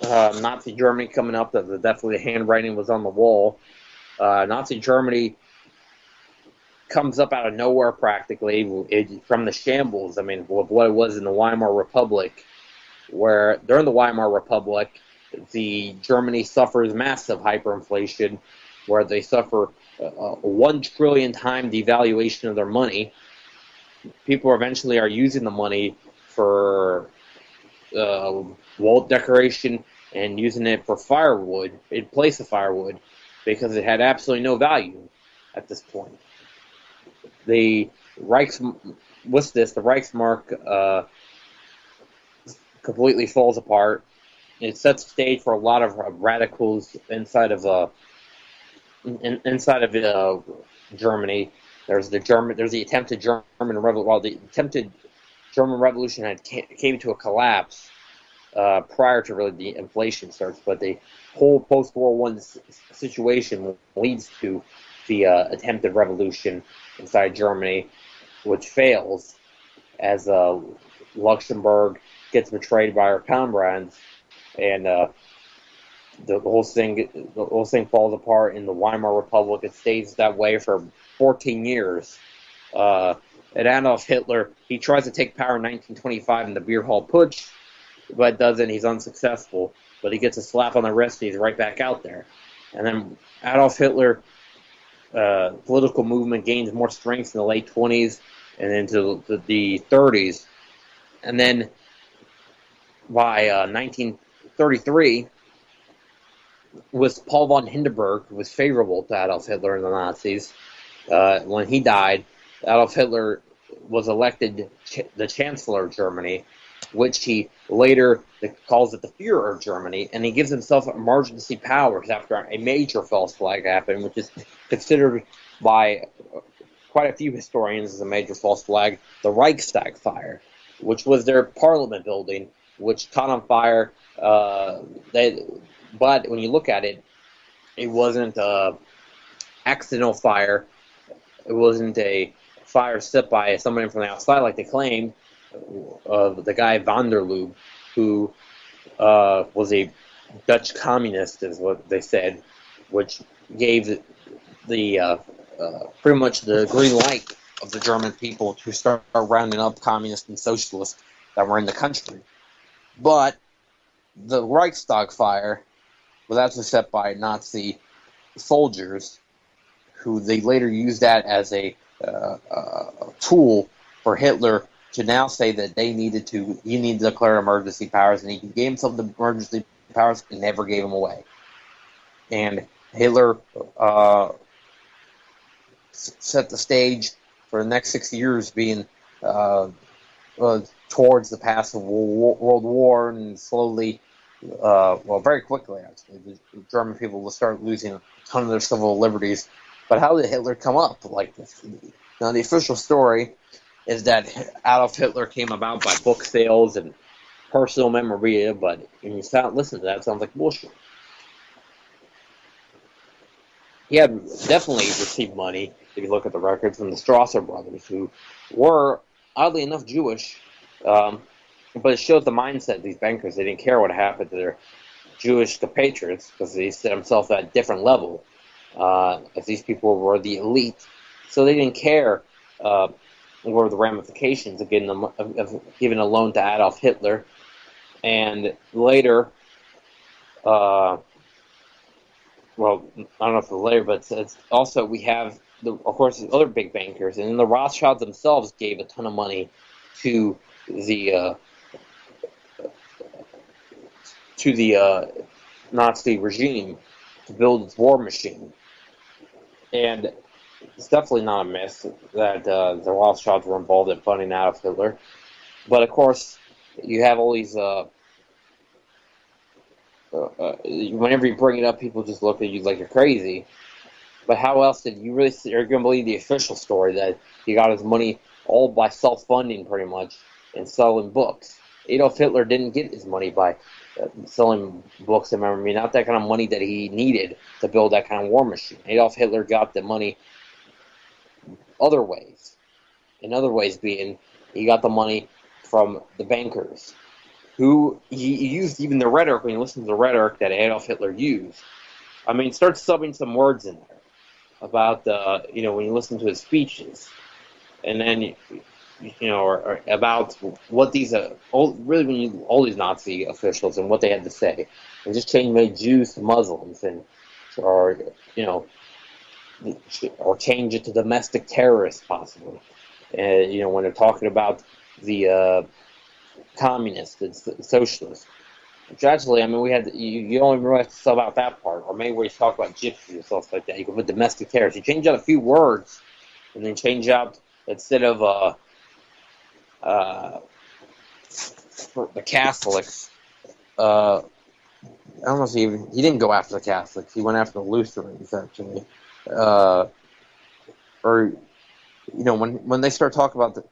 Nazi Germany coming up, that definitely the handwriting was on the wall. Nazi Germany comes up out of nowhere practically from the shambles. I mean, what it was in the Weimar Republic, where during the Weimar Republic, Germany suffers massive hyperinflation, where they suffer a 1 trillion time devaluation of their money. People eventually are using the money for wall decoration and using it for firewood in place of firewood because it had absolutely no value at this point. The Reichsmark completely falls apart. It sets the stage for a lot of radicals inside of Germany. There's the attempted German revolution. Well, the attempted German Revolution came to a collapse prior to really the inflation starts, but the whole post-World War I situation leads to the attempted revolution inside Germany, which fails as Luxembourg gets betrayed by our comrades, and the whole thing falls apart in the Weimar Republic. It stays that way for 14 years. And Adolf Hitler, he tries to take power in 1925 in the Beer Hall Putsch, but doesn't. He's unsuccessful. But he gets a slap on the wrist, and he's right back out there. And then Adolf Hitler, political movement gains more strength in the late 20s and into the 30s. And then by 1933, was Paul von Hindenburg, who was favorable to Adolf Hitler and the Nazis. When he died, Adolf Hitler was elected the Chancellor of Germany, which he later calls it the Führer of Germany, and he gives himself emergency powers after a major false flag happened, which is considered by quite a few historians as a major false flag, the Reichstag fire, which was their parliament building, which caught on fire. But when you look at it, it wasn't an accidental fire. It wasn't a fire set by somebody from the outside like they claimed. The guy van der Lubbe, who was a Dutch communist, is what they said, which gave the pretty much the green light of the German people to start rounding up communists and socialists that were in the country. But the Reichstag fire was actually set by Nazi soldiers, who they later used that as a tool for Hitler to now say that he needed to declare emergency powers, and he gave himself the emergency powers and never gave them away. And Hitler set the stage for the next 6 years being towards the path of World War, and slowly, very quickly actually, the German people will start losing a ton of their civil liberties. But how did Hitler come up like this? Now, the official story is that Adolf Hitler came about by book sales and personal memorabilia, but when you listen to that, it sounds like bullshit. He had definitely received money, if you look at the records, from the Strasser brothers, who were, oddly enough, Jewish, but it shows the mindset of these bankers. They didn't care what happened to their Jewish compatriots, because they set themselves at a different level, as these people were the elite. So they didn't care what were the ramifications of giving a loan to Adolf Hitler. And later, I don't know if it's later, but it's also we have, of course, other big bankers, and the Rothschilds themselves gave a ton of money to the Nazi regime to build its war machine. And it's definitely not a myth that the Rothschilds were involved in funding Adolf Hitler. But of course, you have all these. Whenever you bring it up, people just look at you like you're crazy. But how else did you really? Are you going to believe the official story that he got his money all by self-funding, pretty much, and selling books? Adolf Hitler didn't get his money by selling books and memorabilia, not that kind of money that he needed to build that kind of war machine. Adolf Hitler got the money other ways. In other ways being, he got the money from the bankers, who he used even the rhetoric, when you listen to the rhetoric that Adolf Hitler used. I mean, start subbing some words in there about, when you listen to his speeches. And then, or about what these, all these Nazi officials and what they had to say. And just made Jews to Muslims and or or change it to domestic terrorists possibly. And when they're talking about the communists, the socialists. Which actually, I mean, we had you only realize stuff about that part, or maybe we talk about gypsies and stuff like that. You can put domestic terrorists. You change out a few words, and then change out instead of for the Catholics. I don't know if he didn't go after the Catholics. He went after the Lutherans actually, or when they start talking about the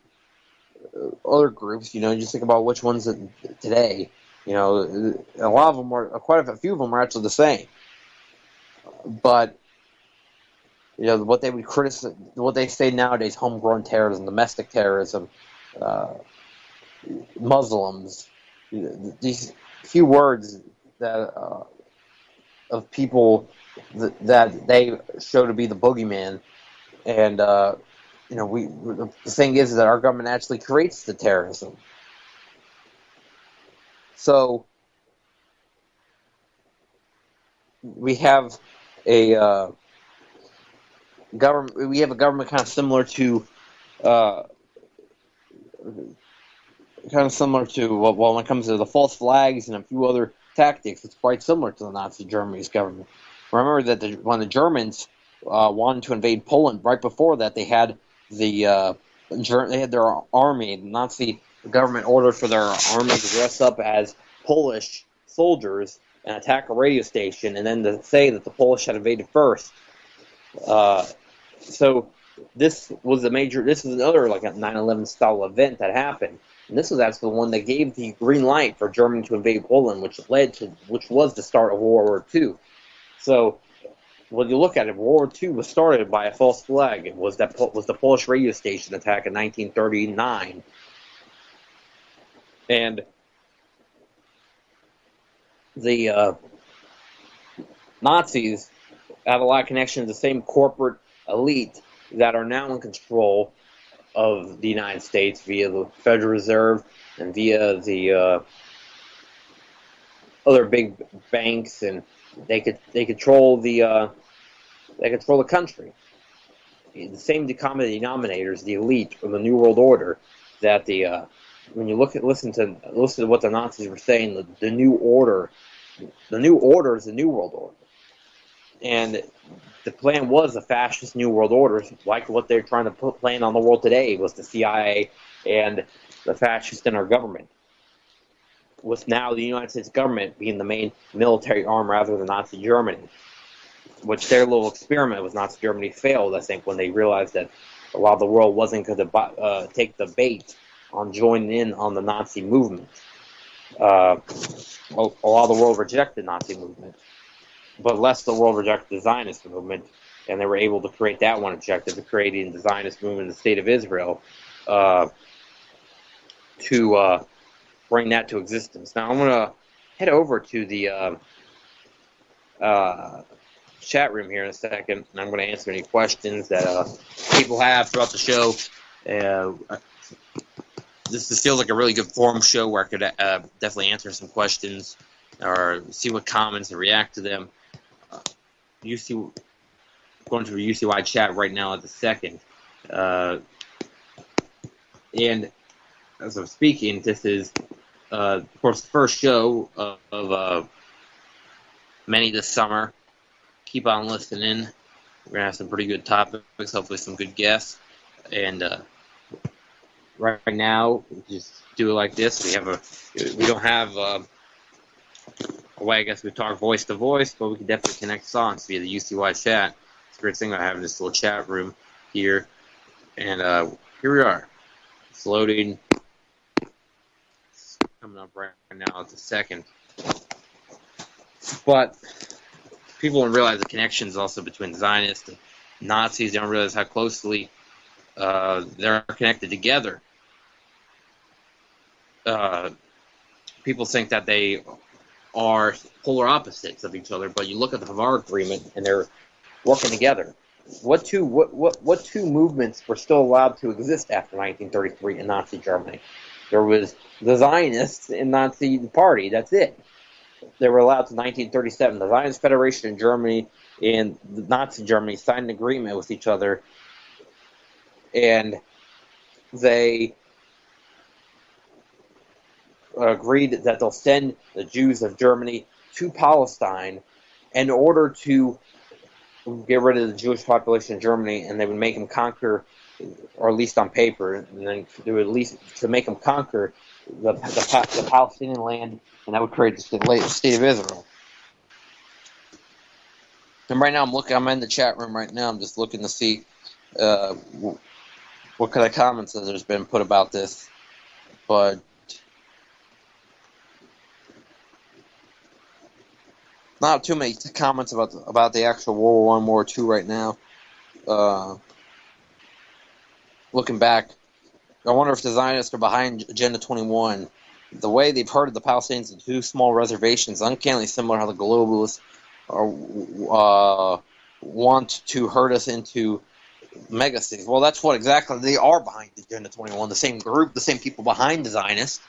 other groups, just think about which ones today. A lot of them quite a few of them are actually the same. But what they would criticize, what they say nowadays, homegrown terrorism, domestic terrorism, Muslims, these few words that of people that they show to be the boogeyman, and the thing is that our government actually creates the terrorism. So we have a government. We have a government kind of similar to when it comes to the false flags and a few other tactics, it's quite similar to the Nazi Germany's government. Remember that when the Germans wanted to invade Poland, right before that they had their army. The Nazi government ordered for their army to dress up as Polish soldiers and attack a radio station, and then to say that the Polish had invaded first. So this was another like a 9/11 style event that happened. And this was actually the one that gave the green light for Germany to invade Poland, which was the start of World War II. So when you look at it, World War II was started by a false flag. It was the Polish radio station attack in 1939. And the Nazis have a lot of connections to the same corporate elite that are now in control of the United States via the Federal Reserve and via the other big banks, and they control the country. The same common denominators, the elite of the New World Order, that when you listen to what the Nazis were saying, the New Order is the New World Order, and the plan was a fascist New World Order, like what they're trying to plan on the world today was the CIA and the fascists in our government. With now the United States government being the main military arm rather than Nazi Germany, which their little experiment with Nazi Germany failed, I think, when they realized that a lot of the world wasn't going to take the bait on joining in on the Nazi movement. A lot of the world rejected Nazi movement, but less the world rejected the Zionist movement, and they were able to create that one objective of creating the Zionist movement in the state of Israel to bring that to existence. Now I'm going to head over to the chat room here in a second, and I'm going to answer any questions that people have throughout the show. This feels like a really good forum show where I could definitely answer some questions or see what comments and react to them. Going to the UCY chat right now at the second. And as I'm speaking, this is, of course, the first show of many this summer. Keep on listening. We're going to have some pretty good topics, hopefully some good guests. And right now, just do it like this. We don't have a way, I guess we talk voice to voice, but we can definitely connect songs via the UCY chat. It's a great thing about having this little chat room here. And here we are. It's loading. It's coming up right now at the second. But people don't realize the connections also between Zionists and Nazis. They don't realize how closely they're connected together. People think that they are polar opposites of each other, but you look at the Havre Agreement and they're working together. What two movements were still allowed to exist after 1933 in Nazi Germany? There was the Zionists and Nazi Party. That's it. They were allowed to 1937. The Zionist Federation in Germany and Nazi Germany signed an agreement with each other, and they agreed that they'll send the Jews of Germany to Palestine in order to get rid of the Jewish population in Germany, and they would make them conquer, or at least on paper, and then they would at least to make them conquer the Palestinian land, and that would create the state of Israel. And right now I'm in the chat room right now. I'm just looking to see what kind of comments that there's been put about this, but not too many comments about the actual World War I, World War II right now. Looking back, I wonder if the Zionists are behind Agenda 21. The way they've herded the Palestinians into two small reservations, uncannily similar how the globalists want to herd us into megacities. Well, that's what exactly they are behind Agenda 21. The same group, the same people behind the Zionists.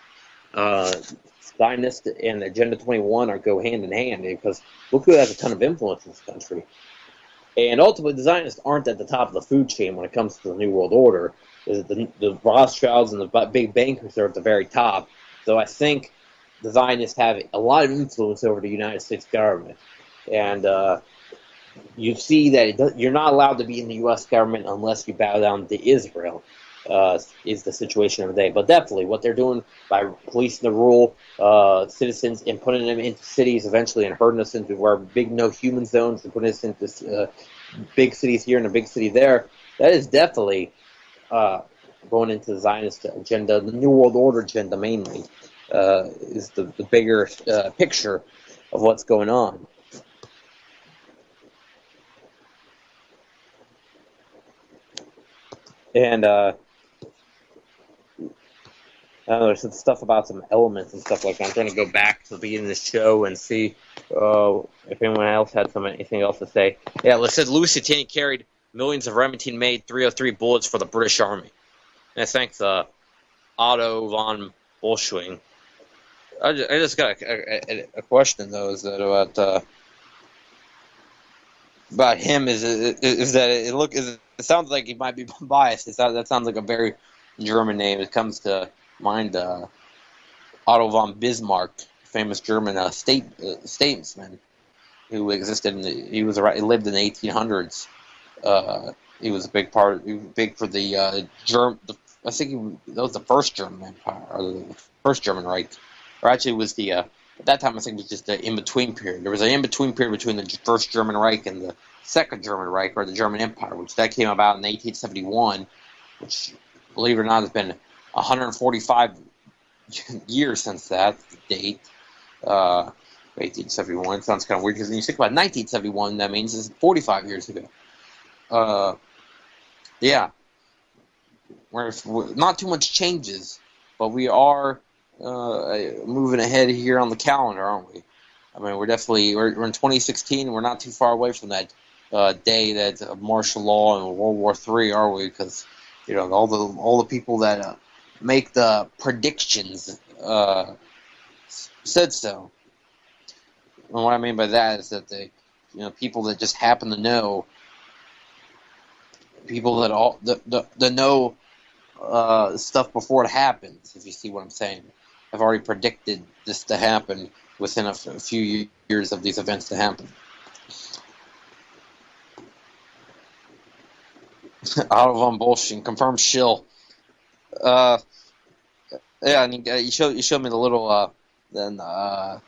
Zionists and Agenda 21 go hand in hand, because look who has a ton of influence in this country. And ultimately, the Zionists aren't at the top of the food chain when it comes to the New World Order. The Rothschilds and the big bankers are at the very top. So I think the Zionists have a lot of influence over the United States government. And you see that you're not allowed to be in the U.S. government unless you bow down to Israel, is the situation of the day. But definitely what they're doing by policing the rural citizens and putting them into cities eventually and herding us into where big no-human zones and putting us into big cities here and a big city there, that is definitely going into the Zionist agenda, the New World Order agenda mainly, is the bigger picture of what's going on. And I don't know, there's some stuff about some elements and stuff like that. I'm trying to go back to the beginning of the show and see if anyone else had anything else to say. Yeah, it said Lusitania carried millions of Remington-made .303 bullets for the British Army. And thanks Otto von Bolschwing. I just got a question, though, is that about him is that it sounds like he might be biased. That sounds like a very German name. It comes to mind Otto von Bismarck, famous German statesman who existed he lived in the 1800s. He was big for the I think that was the first German Empire, or the first German Reich, or actually it was at that time I think it was just the in-between period. There was an in-between period between the first German Reich and the second German Reich, or the German Empire, which that came about in 1871, which, believe it or not, has been 145 years since that date. 1871 sounds kind of weird, because when you think about 1971, that means it's 45 years ago. Yeah, we're not too much changes, but we are moving ahead here on the calendar, aren't we? I mean, we're in 2016. We're not too far away from that day that of martial law and World War III, are we? Because all the people that make the predictions said so. And what I mean by that is that people that just happen to know, people that know stuff before it happens, if you see what I'm saying, have already predicted this to happen within a few years of these events to happen. Otto von Bolschwing confirmed shill. Yeah, and you showed me the little the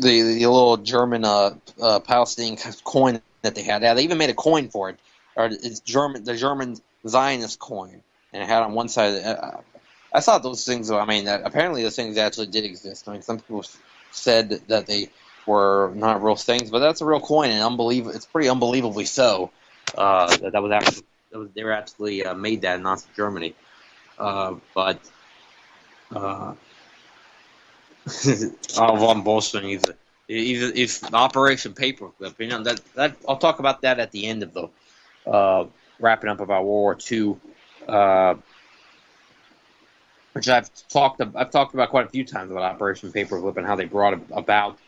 little German Palestinian coin that they had. Yeah, they even made a coin for it. Or it's the German Zionist coin, and it had on one side. I thought those things. I mean, apparently those things actually did exist. I mean, some people said that they were not real things, but that's a real coin, and it's pretty unbelievably so. They were actually made that in Nazi Germany, but Otto von Bolschwing, he's Operation Paperclip. You know that I'll talk about that at the end of the wrapping up about World War II, which I've talked about quite a few times about Operation Paperclip and how they brought about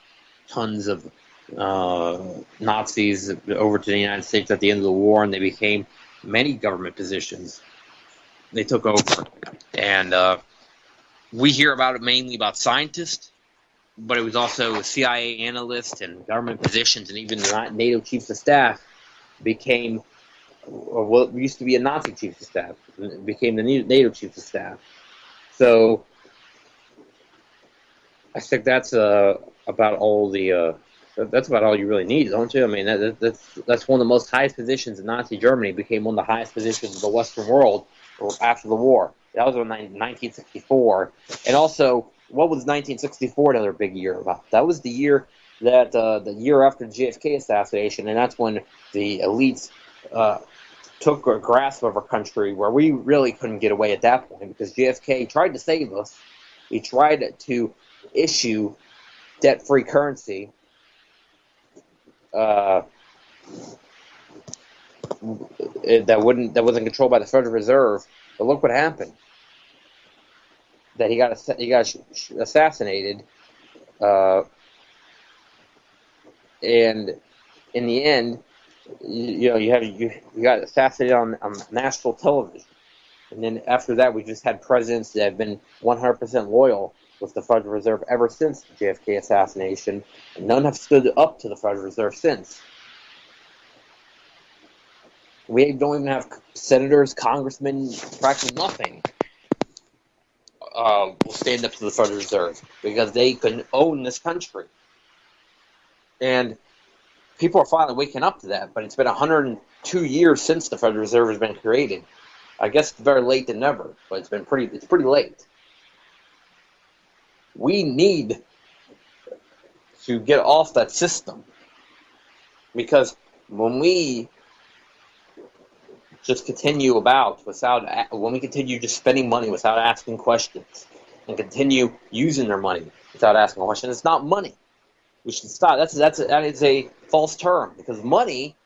tons of Nazis over to the United States at the end of the war, and they became many government positions. They took over, and we hear about it mainly about scientists, but it was also CIA analysts and government positions, and even NATO chiefs of staff became, or what used to be a Nazi chief of staff, became the NATO chief of staff. So I think that's about all the. That's about all you really need, don't you? I mean, that's one of the most highest positions in Nazi Germany. Became one of the highest positions in the Western world after the war. That was in 1964. And also, what was 1964 another big year about? That was the year that the year after the JFK assassination, and that's when the elites took a grasp of our country, where we really couldn't get away at that point because JFK tried to save us. He tried to issue debt-free currency. That wasn't controlled by the Federal Reserve. But look what happened. That he got assassinated, and in the end, you got assassinated on national television, and then after that, we just had presidents that have been 100% loyal with the Federal Reserve ever since the JFK assassination, and none have stood up to the Federal Reserve since. We don't even have senators, congressmen, practically nothing will stand up to the Federal Reserve because they can own this country. And people are finally waking up to that, but it's been 102 years since the Federal Reserve has been created. I guess it's better late than never, but it's pretty late. We need to get off that system, because when we just continue when we continue just spending money without asking questions, and continue using their money without asking questions, it's not money. We should stop. That is a false term, because money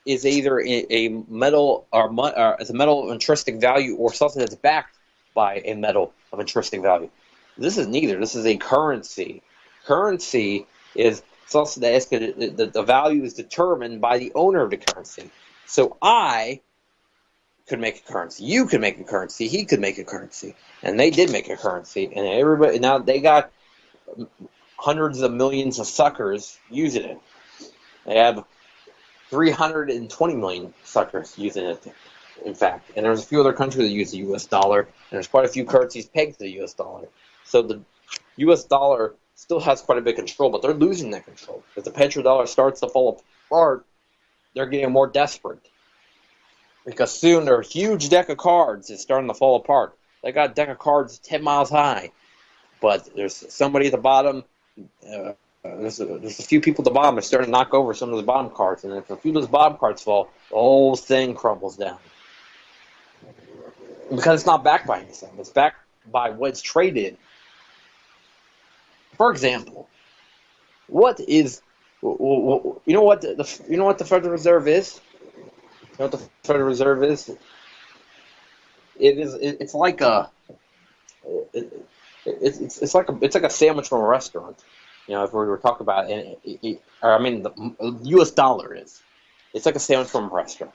is either a metal or is a metal of intrinsic value, or something that's backed by a metal of intrinsic value. This is neither. This is a currency. Currency is something that the value is determined by the owner of the currency. So I could make a currency. You could make a currency. He could make a currency. And they did make a currency. And everybody, now they got hundreds of millions of suckers using it. They have 320 million suckers using it, in fact. And there's a few other countries that use the U.S. dollar. And there's quite a few currencies pegged to the U.S. dollar. So the U.S. dollar still has quite a bit of control, but they're losing that control. If the petrodollar starts to fall apart, they're getting more desperate. Because soon their huge deck of cards is starting to fall apart. They got a deck of cards 10 miles high, but there's somebody at the bottom. There's a few people at the bottom that are starting to knock over some of the bottom cards, and if a few of those bottom cards fall, the whole thing crumbles down. Because it's not backed by anything. It's backed by what's traded. For example, what is you know what the Federal Reserve is? You know what the Federal Reserve is? It's like a sandwich from a restaurant. You know, if we were talking about the U.S. dollar is. It's like a sandwich from a restaurant.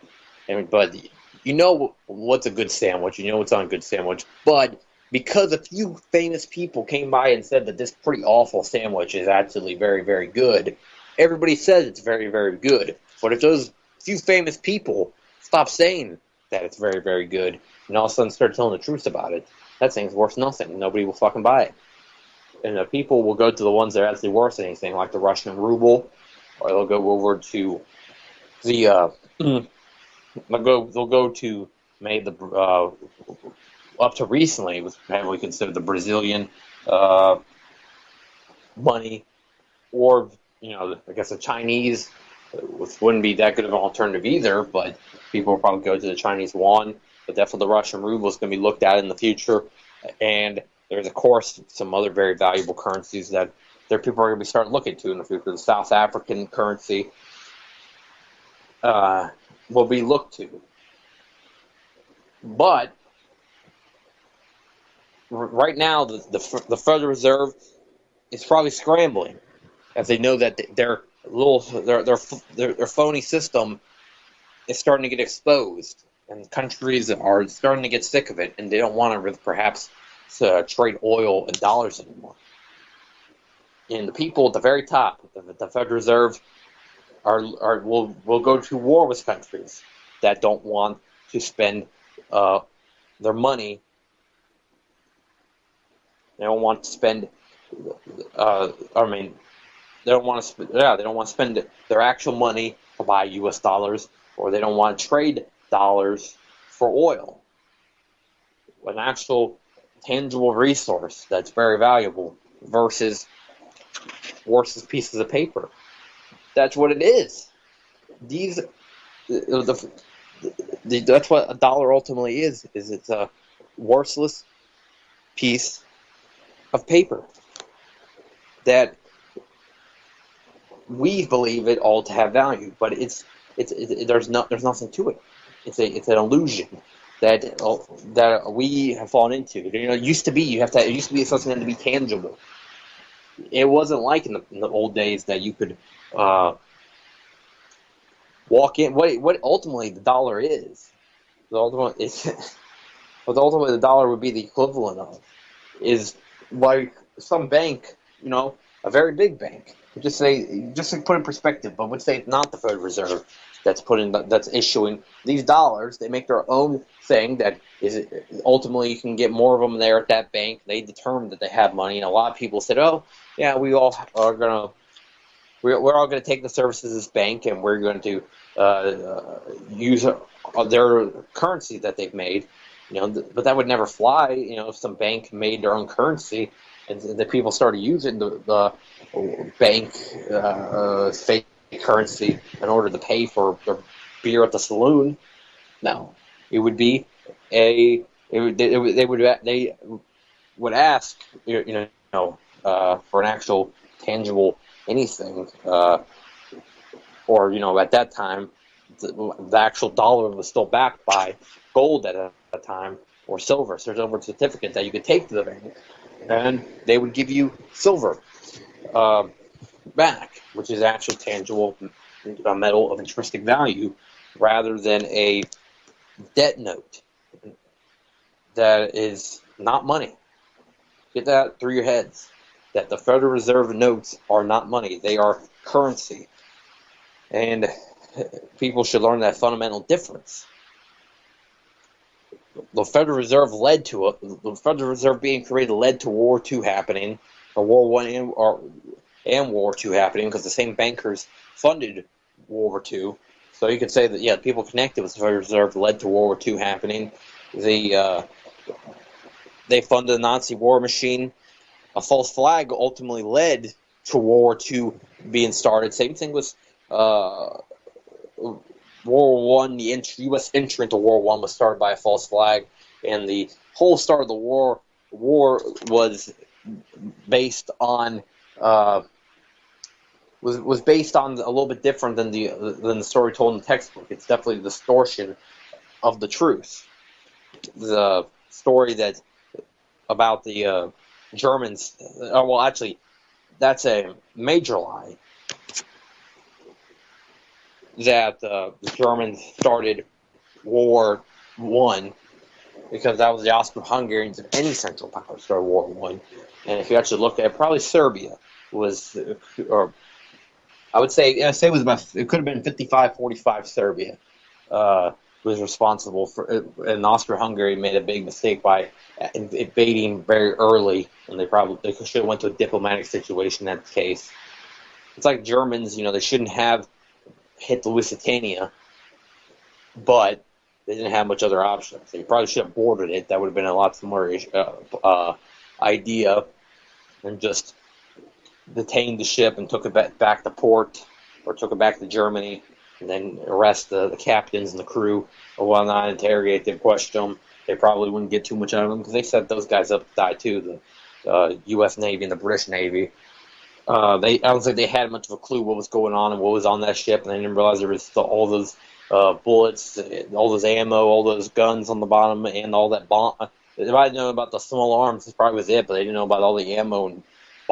But you know what's a good sandwich. You know what's not a good sandwich. But because a few famous people came by and said that this pretty awful sandwich is actually very, very good, everybody says it's very, very good. But if those few famous people stop saying that it's very, very good, and all of a sudden start telling the truth about it, that thing's worth nothing. Nobody will fucking buy it. And the people will go to the ones that are actually worth anything, like the Russian ruble, or they'll go over to the they'll go to maybe the up to recently was heavily considered the Brazilian money, or I guess the Chinese, which wouldn't be that good of an alternative either, but people will probably go to the Chinese yuan. But definitely the Russian ruble is going to be looked at in the future. And there's, of course, some other very valuable currencies that people are going to be starting looking to in the future. The South African currency will be looked to. But right now, the Federal Reserve is probably scrambling as they know that their phony system is starting to get exposed, and countries are starting to get sick of it, and they don't want to perhaps trade oil and dollars anymore. And the people at the very top, the Federal Reserve, will go to war with countries that don't want to spend their money. They don't want to spend. They don't want to. They don't want to spend their actual money to buy U.S. dollars, or they don't want to trade dollars for oil, an actual tangible resource that's very valuable versus pieces of paper. That's what it is. That's what a dollar ultimately is it's a worthless piece of paper that we believe it all to have value, but there's nothing to it. It's an illusion that we have fallen into. It used to be something to be tangible. It wasn't like in the old days that you could walk in. What ultimately the dollar is, what ultimately the dollar would be the equivalent of, is like some bank, a very big bank. Just to put in perspective, but would say it's not the Federal Reserve that's issuing these dollars. They make their own thing that is ultimately you can get more of them there at that bank. They determine that they have money, and a lot of people said, "Oh, yeah, we're all gonna take the services of this bank, and we're going to use their currency that they've made." But that would never fly. If some bank made their own currency, and the people started using the bank fake currency in order to pay for their beer at the saloon. No, it would be they would ask for an actual tangible anything, or at that time the actual dollar was still backed by gold at a time, or silver. So there's a certificate that you could take to the bank, and they would give you silver back, which is actually tangible metal of intrinsic value, rather than a debt note that is not money. Get that through your heads, that the Federal Reserve notes are not money. They are currency. And people should learn that fundamental difference. The Federal Reserve the Federal Reserve being created led to World War II happening, or World War I and World War II happening, because the same bankers funded World War II. So you could say that, yeah, people connected with the Federal Reserve led to World War II happening. They funded the Nazi war machine. A false flag ultimately led to World War II being started. Same thing with World War I. The U.S. entry into World War I was started by a false flag, and the whole start of the war was based on was based on a little bit different than the story told in the textbook. It's definitely a distortion of the truth. The story that about the Germans. Well, actually, that's a major lie. That the Germans started World War I, because that was the Austro-Hungarians of any Central Power started World War I. And if you actually look at it, probably Serbia was, or I would say, it could have been 55-45 Serbia was responsible for, and Austro-Hungary made a big mistake by invading very early, and they should have went to a diplomatic situation in that case. It's like Germans, they shouldn't have hit the Lusitania, but they didn't have much other options. They probably should have boarded it. That would have been a lot similar idea, and just detained the ship and took it back to port, or took it back to Germany, and then arrest the captains and the crew, or while not interrogate them, question them. They probably wouldn't get too much out of them, because they set those guys up to die too, the U.S. Navy and the British Navy. I don't think they had much of a clue what was going on and what was on that ship, and they didn't realize there was all those bullets, all those ammo, all those guns on the bottom, and all that bomb. If I didn't know about the small arms, this probably was it, but they didn't know about all the ammo and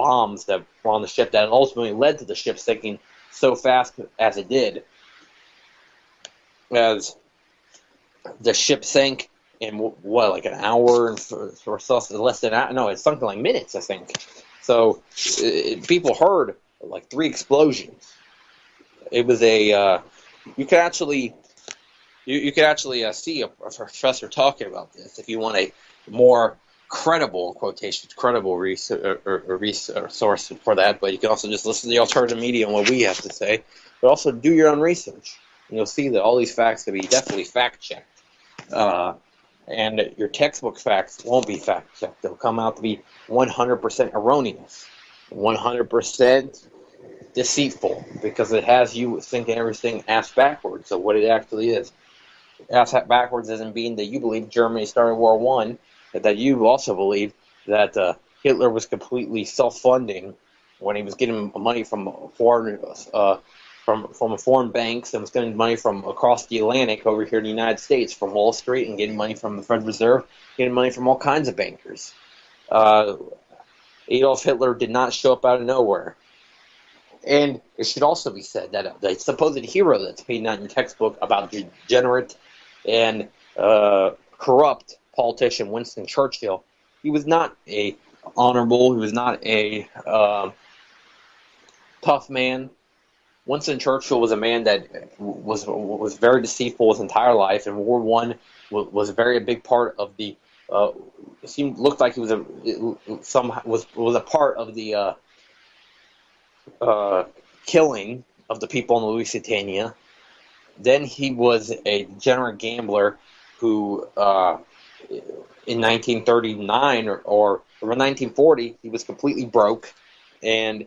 bombs that were on the ship that ultimately led to the ship sinking so fast as it did. As the ship sank in like an hour or so, less than an hour. No, it sunk in like minutes, I think. So people heard like 3 explosions. It was you could actually see a professor talking about this if you want a more credible resource for that. But you can also just listen to the alternative media and what we have to say. But also do your own research, and you'll see that all these facts can be definitely fact checked. And your textbook facts won't be fact checked. They'll come out to be 100% erroneous, 100% deceitful, because it has you thinking everything ass backwards of what it actually is. Ass backwards isn't being that you believe Germany started World War I, that you also believe that Hitler was completely self-funding when he was getting money from foreign banks and was getting money from across the Atlantic over here in the United States, from Wall Street, and getting money from the Federal Reserve, getting money from all kinds of bankers. Adolf Hitler did not show up out of nowhere. And it should also be said that the supposed hero that's painted out in your textbook about degenerate and corrupt politician Winston Churchill, he was not a honorable, he was not a tough man. Winston Churchill was a man that was very deceitful his entire life, and World War I was a very big part of the. Looked like he was a part of the killing of the people in Lusitania. Then he was a degenerate gambler who, in 1939 or 1940, he was completely broke, and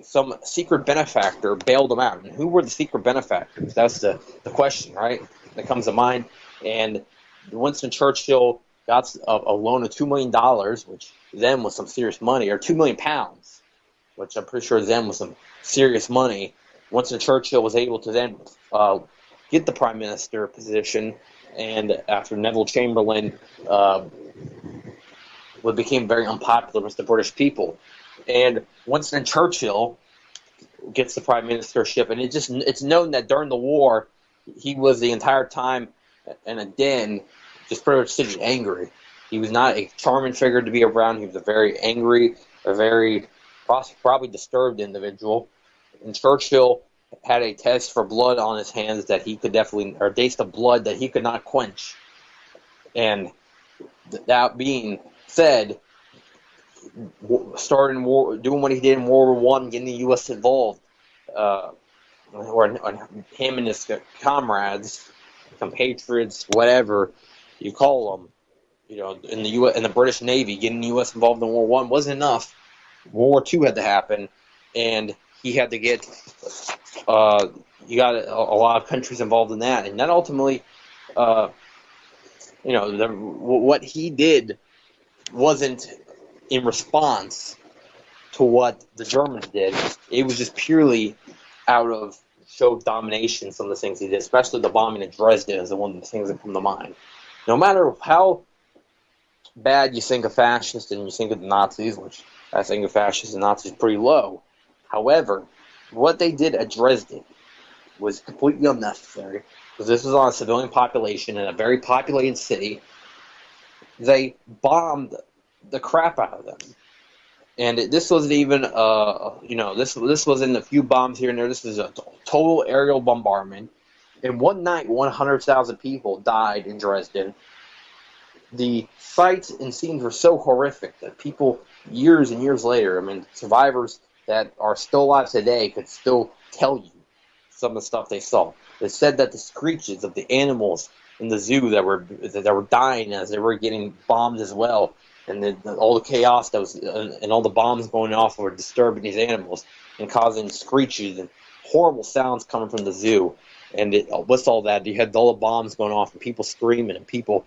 some secret benefactor bailed him out. And who were the secret benefactors? That's the question, right? That comes to mind. And Winston Churchill got a loan of $2 million, which then was some serious money, or £2 million, which I'm pretty sure then was some serious money. Winston Churchill was able to then get the prime minister position, and after Neville Chamberlain became very unpopular with the British people. And Winston Churchill gets the prime ministership, and it's known that during the war, he was the entire time in a den, just pretty much sitting angry. He was not a charming figure to be around. He was a very angry, a very probably disturbed individual. And Churchill had a test for blood on his hands that he could definitely, or a taste of blood that he could not quench. And that being said, starting war, doing what he did in World War I, getting the U.S. involved, or him and his comrades, compatriots, whatever you call them, in the U.S. in the British Navy, getting the U.S. involved in World War I wasn't enough. World War II had to happen, and he had to get. You got a lot of countries involved in that, and that ultimately, what he did wasn't in response to what the Germans did. It was just purely out of show of domination, some of the things he did, especially the bombing of Dresden is one of the things that come to mind. No matter how bad you think of fascists and you think of the Nazis, which I think of fascists and Nazis pretty low, however, what they did at Dresden was completely unnecessary, because this was on a civilian population in a very populated city. They bombed the crap out of them. And this wasn't even, this wasn't a few bombs here and there. This was a total aerial bombardment. In one night, 100,000 people died in Dresden. The sights and scenes were so horrific that people, years and years later, survivors that are still alive today could still tell you some of the stuff they saw. They said that the screeches of the animals in the zoo that were dying as they were getting bombed as well, and all the chaos that was and all the bombs going off were disturbing these animals and causing screeches and horrible sounds coming from the zoo. And with all that, you had all the bombs going off and people screaming and people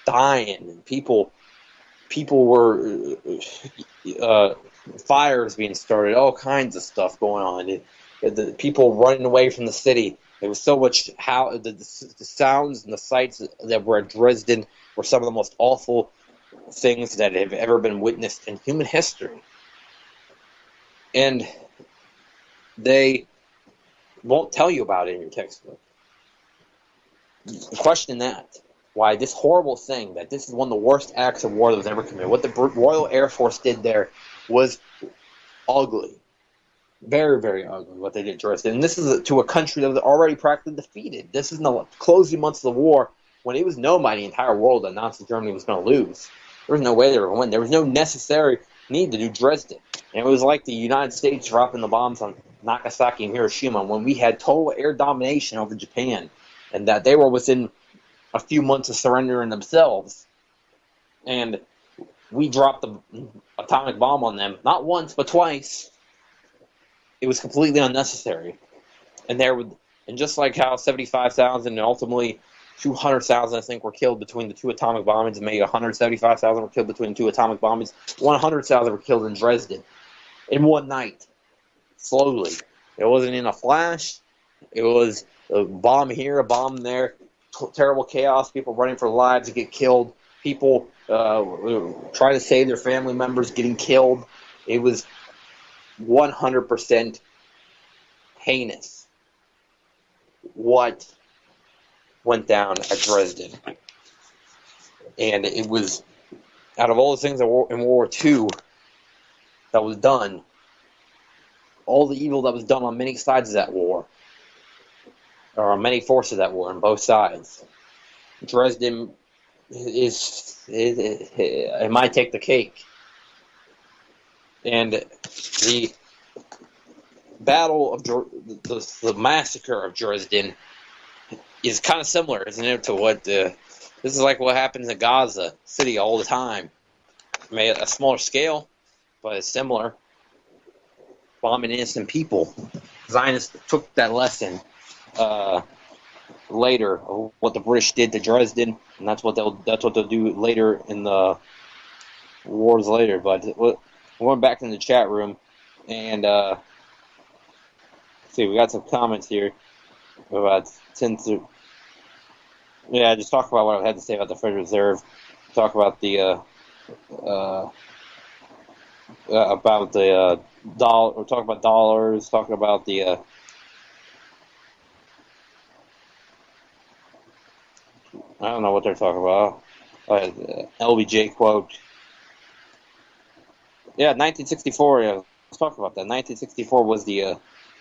dying and people were fires being started, all kinds of stuff going on. The people running away from the city. There was so much the sounds and the sights that were at Dresden were some of the most awful things that have ever been witnessed in human history. And they won't tell you about it in your textbook. Question that. Why this horrible thing, that this is one of the worst acts of war that was ever committed. What the Royal Air Force did there was ugly. Very, very ugly what they did to Dresden. And this is to a country that was already practically defeated. This is in the closing months of the war when it was known by the entire world that Nazi Germany was going to lose. There was no way they were going to win. There was no necessary need to do Dresden. And it was like the United States dropping the bombs on Nagasaki and Hiroshima when we had total air domination over Japan, and that they were within a few months of surrendering themselves. And we dropped the atomic bomb on them, not once, but twice. It was completely unnecessary. And just like how 75,000 and ultimately 200,000, I think, were killed between the two atomic bombings, and maybe 175,000 were killed between the two atomic bombings, 100,000 were killed in Dresden in one night, slowly. It wasn't in a flash. It was a bomb here, a bomb there, terrible chaos, people running for lives to get killed, people trying to save their family members getting killed. It was 100% heinous what went down at Dresden. And it was, out of all the things in World War II that was done, all the evil that was done on many sides of that war, or on many forces of that war on both sides, Dresden it might take the cake. And the battle of the massacre of Dresden is kind of similar, isn't it, to what this is like what happens in Gaza City all the time. Maybe at a smaller scale, but it's similar. Bombing innocent people. Zionists took that lesson later of what the British did to Dresden, and that's what they'll do later in the wars later. But we're going back in the chat room, and see, we got some comments here about just talk about what I had to say about the Federal Reserve. Talk about the dollar. We're talking about dollars. Talking about the I don't know what they're talking about. LBJ quote. Yeah, 1964. Yeah, let's talk about that. 1964 was the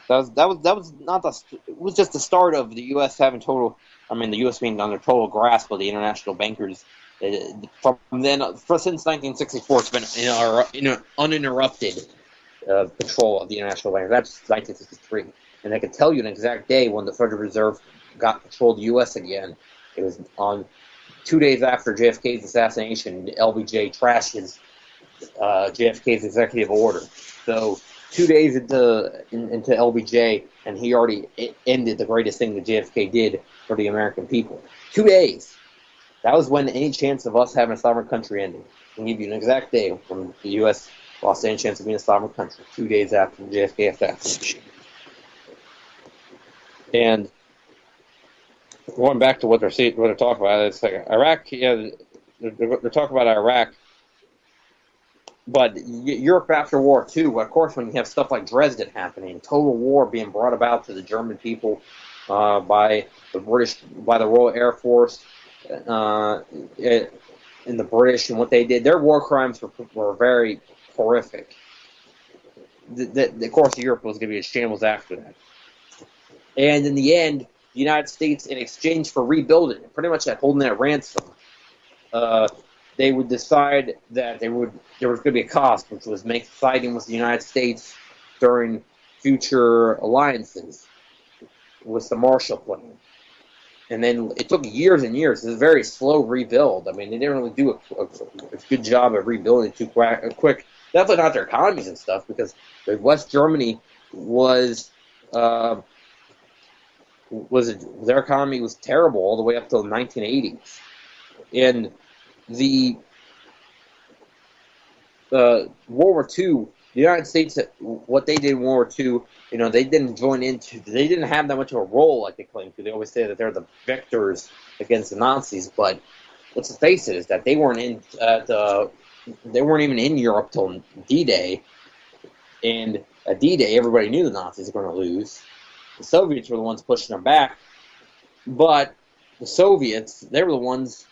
that was not the. It was just the start of the U.S. having total. I mean, the U.S. being under total grasp of the international bankers. From then, since 1964, it's been uninterrupted control of the international bankers. That's 1963, and I can tell you an exact day when the Federal Reserve got control of the U.S. again. It was on 2 days after JFK's assassination. LBJ trashes JFK's executive order. So 2 days into LBJ, and he already ended the greatest thing that JFK did for the American people. 2 days. That was when any chance of us having a sovereign country ended. I can give you an exact day when the U.S. lost any chance of being a sovereign country. 2 days after the JFK assassination. And going back to what they're talking about, it's like Iraq. Yeah, they're talking about Iraq, but Europe after War II. Of course, when you have stuff like Dresden happening, total war being brought about to the German people by the British, by the Royal Air Force, and the British, and what they did, their war crimes were very horrific. Of course, Europe was going to be a shambles after that, and in the end, the United States, in exchange for rebuilding, pretty much at holding that ransom, they would decide that there was going to be a cost, which was siding with the United States during future alliances with the Marshall Plan. And then it took years and years. It was a very slow rebuild. I mean, they didn't really do a good job of rebuilding too quick. Definitely not their economies and stuff, because West Germany their economy was terrible all the way up till the 1980s. And the World War II, the United States, what they did in World War II, they didn't they didn't have that much of a role like they claim to. They always say that they're the victors against the Nazis, but let's face it, is that they weren't even in Europe till D-Day, and at D-Day, everybody knew the Nazis were going to lose. The Soviets were the ones pushing them back, but the Soviets, they were the ones,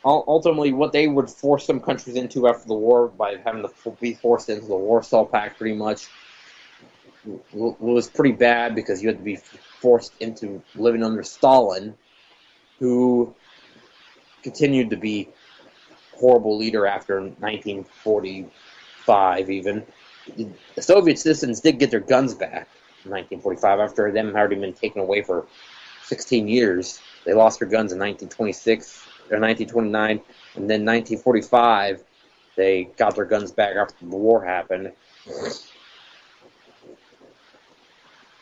ultimately, what they would force some countries into after the war by having to be forced into the Warsaw Pact, pretty much, was pretty bad because you had to be forced into living under Stalin, who continued to be a horrible leader after 1945 even. The Soviet citizens did get their guns back in 1945 after them having been taken away for 16 years. They lost their guns in 1926 or 1929, and then 1945 they got their guns back after the war happened.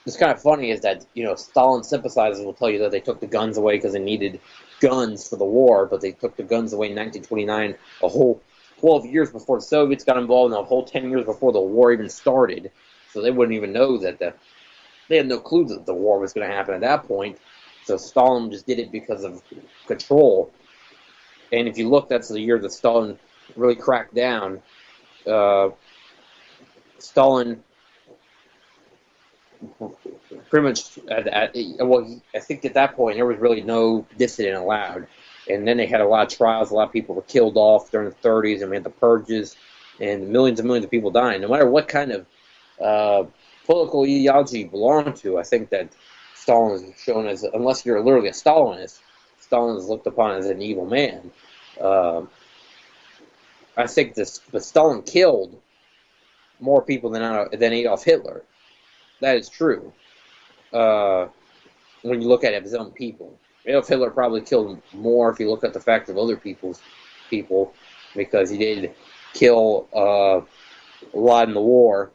What's kind of funny is that, Stalin sympathizers will tell you that they took the guns away because they needed guns for the war, but they took the guns away in 1929, a whole 12 years before the Soviets got involved, and a whole 10 years before the war even started. So they wouldn't even know that they had no clue that the war was going to happen at that point. So Stalin just did it because of control. And if you look, that's the year that Stalin really cracked down. Stalin pretty much, I think at that point there was really no dissident allowed. And then they had a lot of trials. A lot of people were killed off during the 30s, and we had the purges, and millions of people dying. No matter what kind of political ideology you belong to, I think that Stalin is shown as, unless you're literally a Stalinist, Stalin is looked upon as an evil man. I think but Stalin killed more people than Adolf Hitler. That is true. When you look at his own people, Adolf Hitler probably killed more if you look at the fact of other people's people, because he did kill a lot in the war.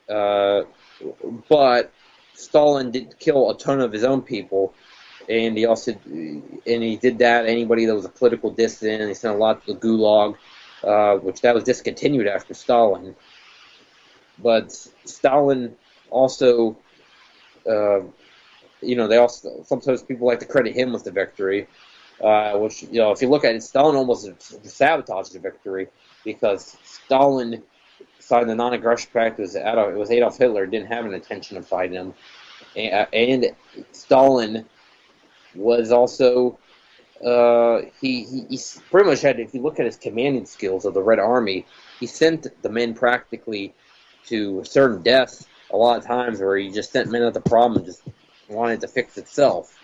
But Stalin did kill a ton of his own people, and he did that. Anybody that was a political dissident, he sent a lot to the Gulag, which that was discontinued after Stalin. But Stalin also, they also, sometimes people like to credit him with the victory, which, if you look at it, Stalin almost sabotaged the victory, because Stalin signed the non-aggression pact. It was Adolf Hitler didn't have an intention of fighting him, and Stalin was also he pretty much had. If you look at his commanding skills of the Red Army, he sent the men practically to certain death a lot of times, where he just sent men at the problem and just wanted to fix itself,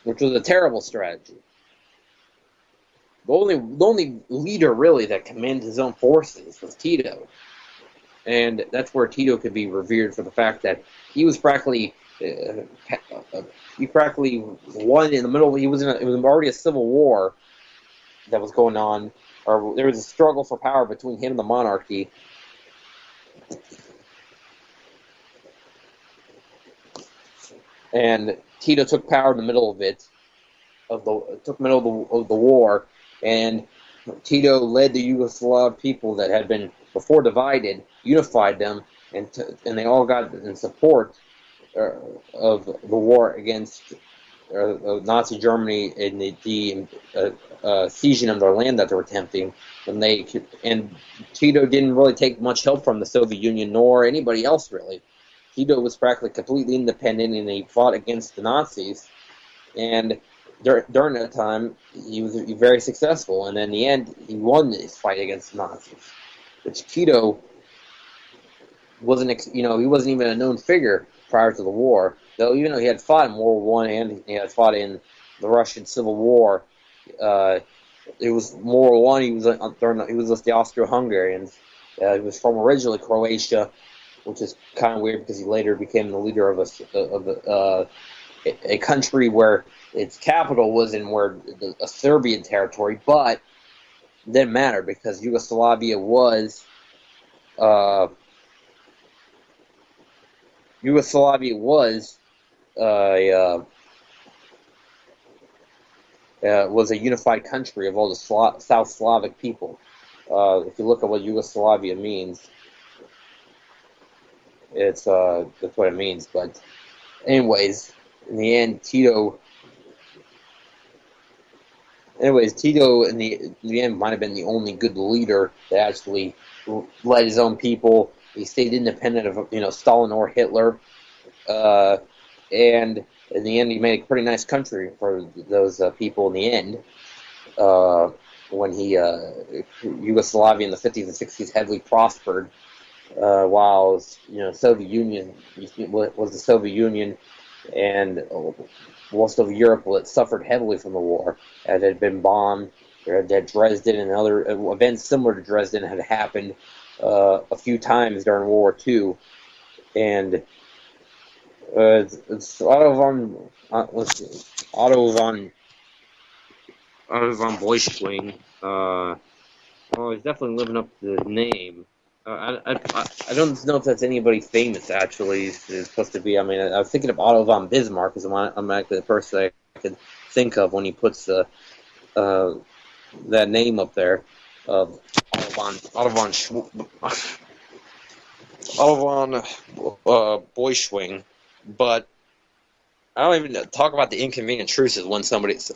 which was a terrible strategy. The only leader really that commanded his own forces was Tito. And that's where Tito could be revered for the fact that he was practically won in the middle. It was already a civil war that was going on, or there was a struggle for power between him and the monarchy. And Tito took power in the middle of it, of the war, and Tito led the Yugoslav people that had been before divided, unified them, and they all got in support of the war against Nazi Germany and the seizing of their land that they were attempting. And Tito didn't really take much help from the Soviet Union nor anybody else really. Tito was practically completely independent, and he fought against the Nazis. And during that time, he was very successful. And in the end, he won his fight against the Nazis, which Tito wasn't. He wasn't even a known figure prior to the war. Though even though he had fought in World War I and he had fought in the Russian Civil War, it was World War I. He was with the Austro-Hungarians. He was from originally Croatia, which is kind of weird because he later became the leader of a country where its capital was in a Serbian territory, but it didn't matter because Yugoslavia was a unified country of all the South Slavic people. If you look at what Yugoslavia means, that's what it means. But anyways, in the end, Tito Anyways, Tito in the end might have been the only good leader that actually led his own people. He stayed independent of Stalin or Hitler, and in the end, he made a pretty nice country for those people. In the end, when Yugoslavia in the 50s and 60s heavily prospered, while Soviet Union was the Soviet Union, and most of Europe suffered heavily from the war, and had been bombed. That Dresden and other events similar to Dresden had happened a few times during World War II, and it's Otto von Boischwing. Well, he's definitely living up to the name. I don't know if that's anybody famous, actually, is supposed to be. I mean, I was thinking of Otto von Bismarck as I'm actually the person I could think of when he puts that name up there. Otto von Boischwing. But I don't even talk about the inconvenient truths when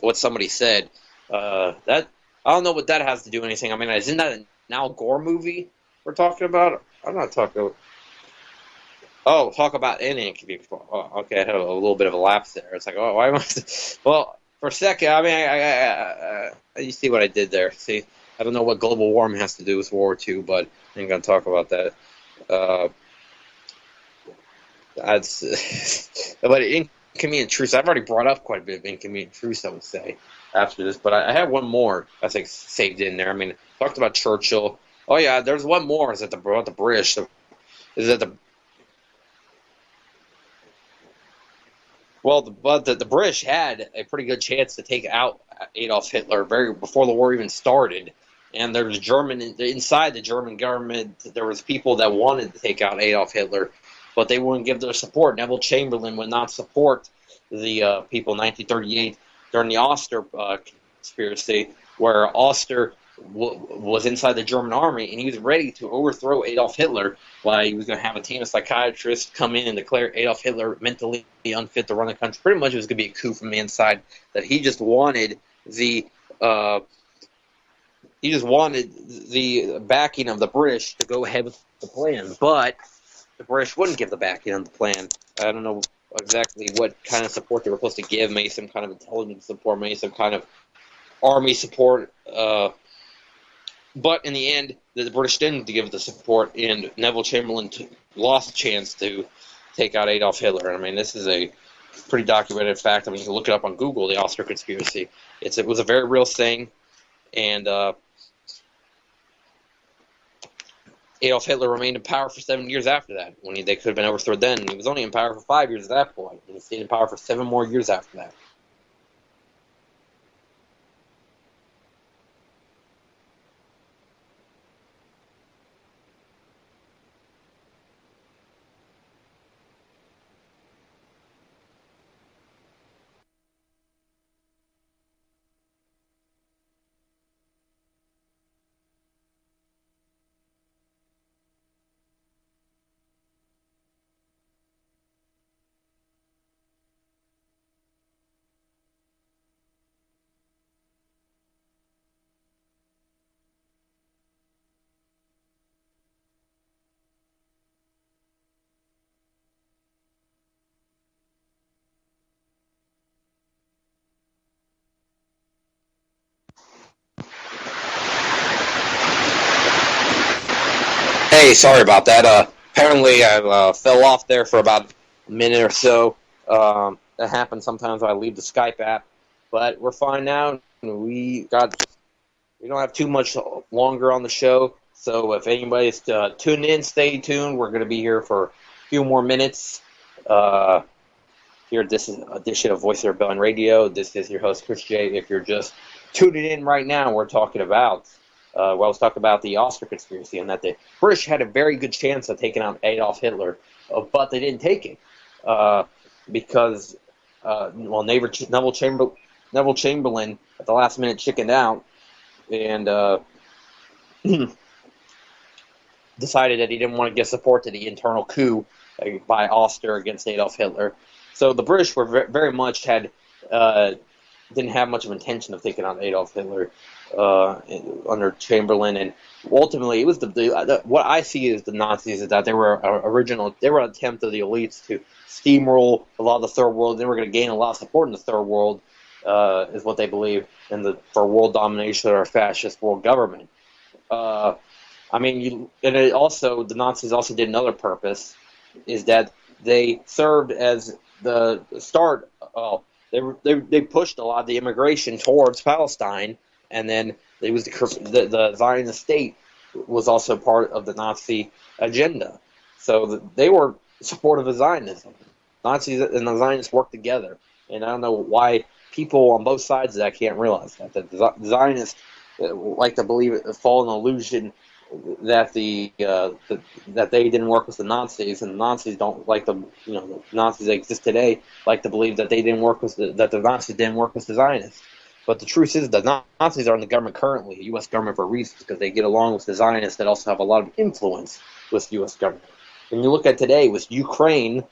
what somebody said. That I don't know what that has to do with anything. I mean, isn't that an Al Gore movie we're talking about? I'm not talking about... Oh, talk about any inconvenient... Oh, okay, I had a little bit of a lapse there. It's like, oh, why am I... Well, for a second, I mean, you see what I did there. See, I don't know what global warming has to do with World War II, but I ain't going to talk about that. But inconvenient truths, I've already brought up quite a bit of inconvenient truths, I would say, after this. But I have one more, I think, saved in there. I mean, talked about Churchill. Oh yeah, there's one more. Is that the British? Is that the the British had a pretty good chance to take out Adolf Hitler before the war even started. And there was inside the German government, there was people that wanted to take out Adolf Hitler, but they wouldn't give their support. Neville Chamberlain would not support the people in 1938 during the Oster conspiracy, where Oster was inside the German army, and he was ready to overthrow Adolf Hitler. Why he was going to have a team of psychiatrists come in and declare Adolf Hitler mentally unfit to run the country. Pretty much it was going to be a coup from the inside. That he just wanted the backing of the British to go ahead with the plan, but the British wouldn't give the backing of the plan. I don't know exactly what kind of support they were supposed to give. Maybe some kind of intelligence support, maybe some kind of army support. But in the end, the British didn't give the support, and Neville Chamberlain lost a chance to take out Adolf Hitler. I mean, this is a pretty documented fact. I mean, you can look it up on Google, the Oster conspiracy. It was a very real thing, and Adolf Hitler remained in power for 7 years after that, when they could have been overthrown then. He was only in power for 5 years at that point, and he stayed in power for 7 more years after that. Hey, sorry about that. Apparently, I fell off there for about a minute or so. That happens sometimes when I leave the Skype app, but we're fine now. We don't have too much longer on the show, so if anybody's tuned in, stay tuned. We're going to be here for a few more minutes. Here at this edition of Voice of Rebellion Radio. This is your host, Chris J. If you're just tuning in right now, we're talking about let's talk about the Oster conspiracy, and that the British had a very good chance of taking out Adolf Hitler, but they didn't take it because Neville Chamberlain at the last minute chickened out and decided that he didn't want to give support to the internal coup by Oster against Adolf Hitler. So the British were very much had didn't have much of intention of taking out Adolf Hitler under Chamberlain, and ultimately it was what I see as the Nazis is that they were an attempt of the elites to steamroll a lot of the third world. They were going to gain a lot of support in the third world, is what they believe, for world domination or a fascist world government. The Nazis also did another purpose, is that they served as the start. They pushed a lot of the immigration towards Palestine, and then it was the Zionist state was also part of the Nazi agenda. So they were supportive of Zionism. Nazis and the Zionists worked together, and I don't know why people on both sides of that can't realize that. That the Zionists like to believe fall in an illusion that that they didn't work with the Nazis, and the Nazis don't like the Nazis that exist today like to believe that they didn't work with that the Nazis didn't work with the Zionists. But the truth is that Nazis are in the government currently, the U.S. government, for a reason, because they get along with the Zionists that also have a lot of influence with the U.S. government. When you look at today with Ukraine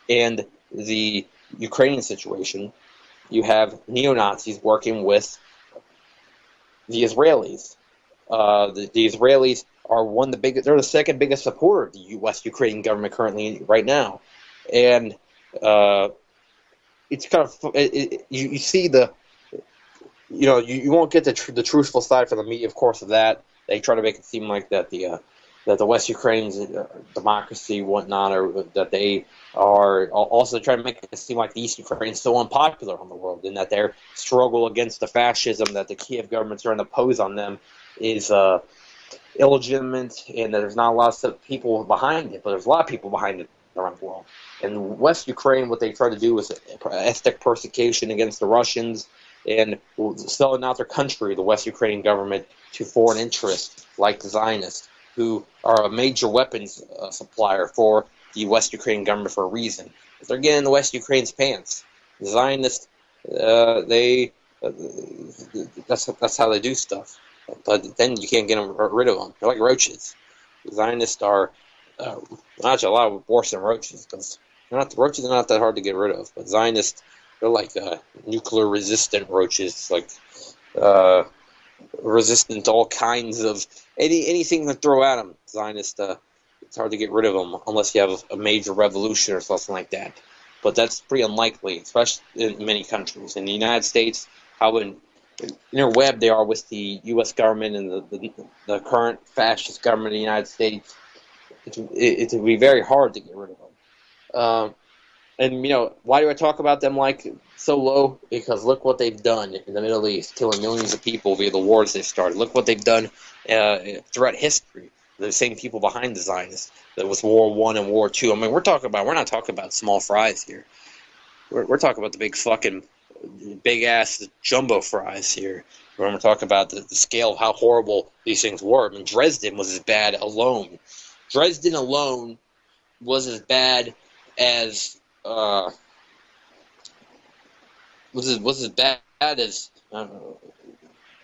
and the Ukrainian situation, you have neo-Nazis working with the Israelis. The Israelis are they're the second biggest supporter of the U.S. Ukrainian government currently right now, and it's kind of you see you won't get the truthful side from the media, of course, of that. They try to make it seem like that the West Ukraine's democracy, whatnot, or that they are also trying to make it seem like the East Ukraine is so unpopular on the world, and that their struggle against the fascism that the Kiev government's trying to pose on them is illegitimate, and that there's not a lot of people behind it, but there's a lot of people behind it around the world. In West Ukraine, what they tried to do was ethnic persecution against the Russians and selling out their country, the West Ukrainian government, to foreign interests like the Zionists, who are a major weapons supplier for the West Ukrainian government for a reason. They're getting the West Ukraine's pants. The Zionists, that's how they do stuff. But then you can't get rid of them. They're like roaches. The Zionists are actually a lot worse than roaches, because roaches are not that hard to get rid of. But Zionists, they're like nuclear-resistant roaches, like resistant to all kinds of anything that throw at them. Zionists, it's hard to get rid of them unless you have a major revolution or something like that. But that's pretty unlikely, especially in many countries. In the United States, how interweb they are with the U.S. government and the current fascist government of the United States, it would be very hard to get rid of them. And why do I talk about them like so low? Because look what they've done in the Middle East, killing millions of people via the wars they've started. Look what they've done throughout history. The same people behind the Zionists. That was War I and War II. I mean, we're not talking about small fries here. We're talking about the big ass jumbo fries here. When we're talking about the scale of how horrible these things were. I mean, Dresden was as bad alone. Dresden alone was as bad as was as bad as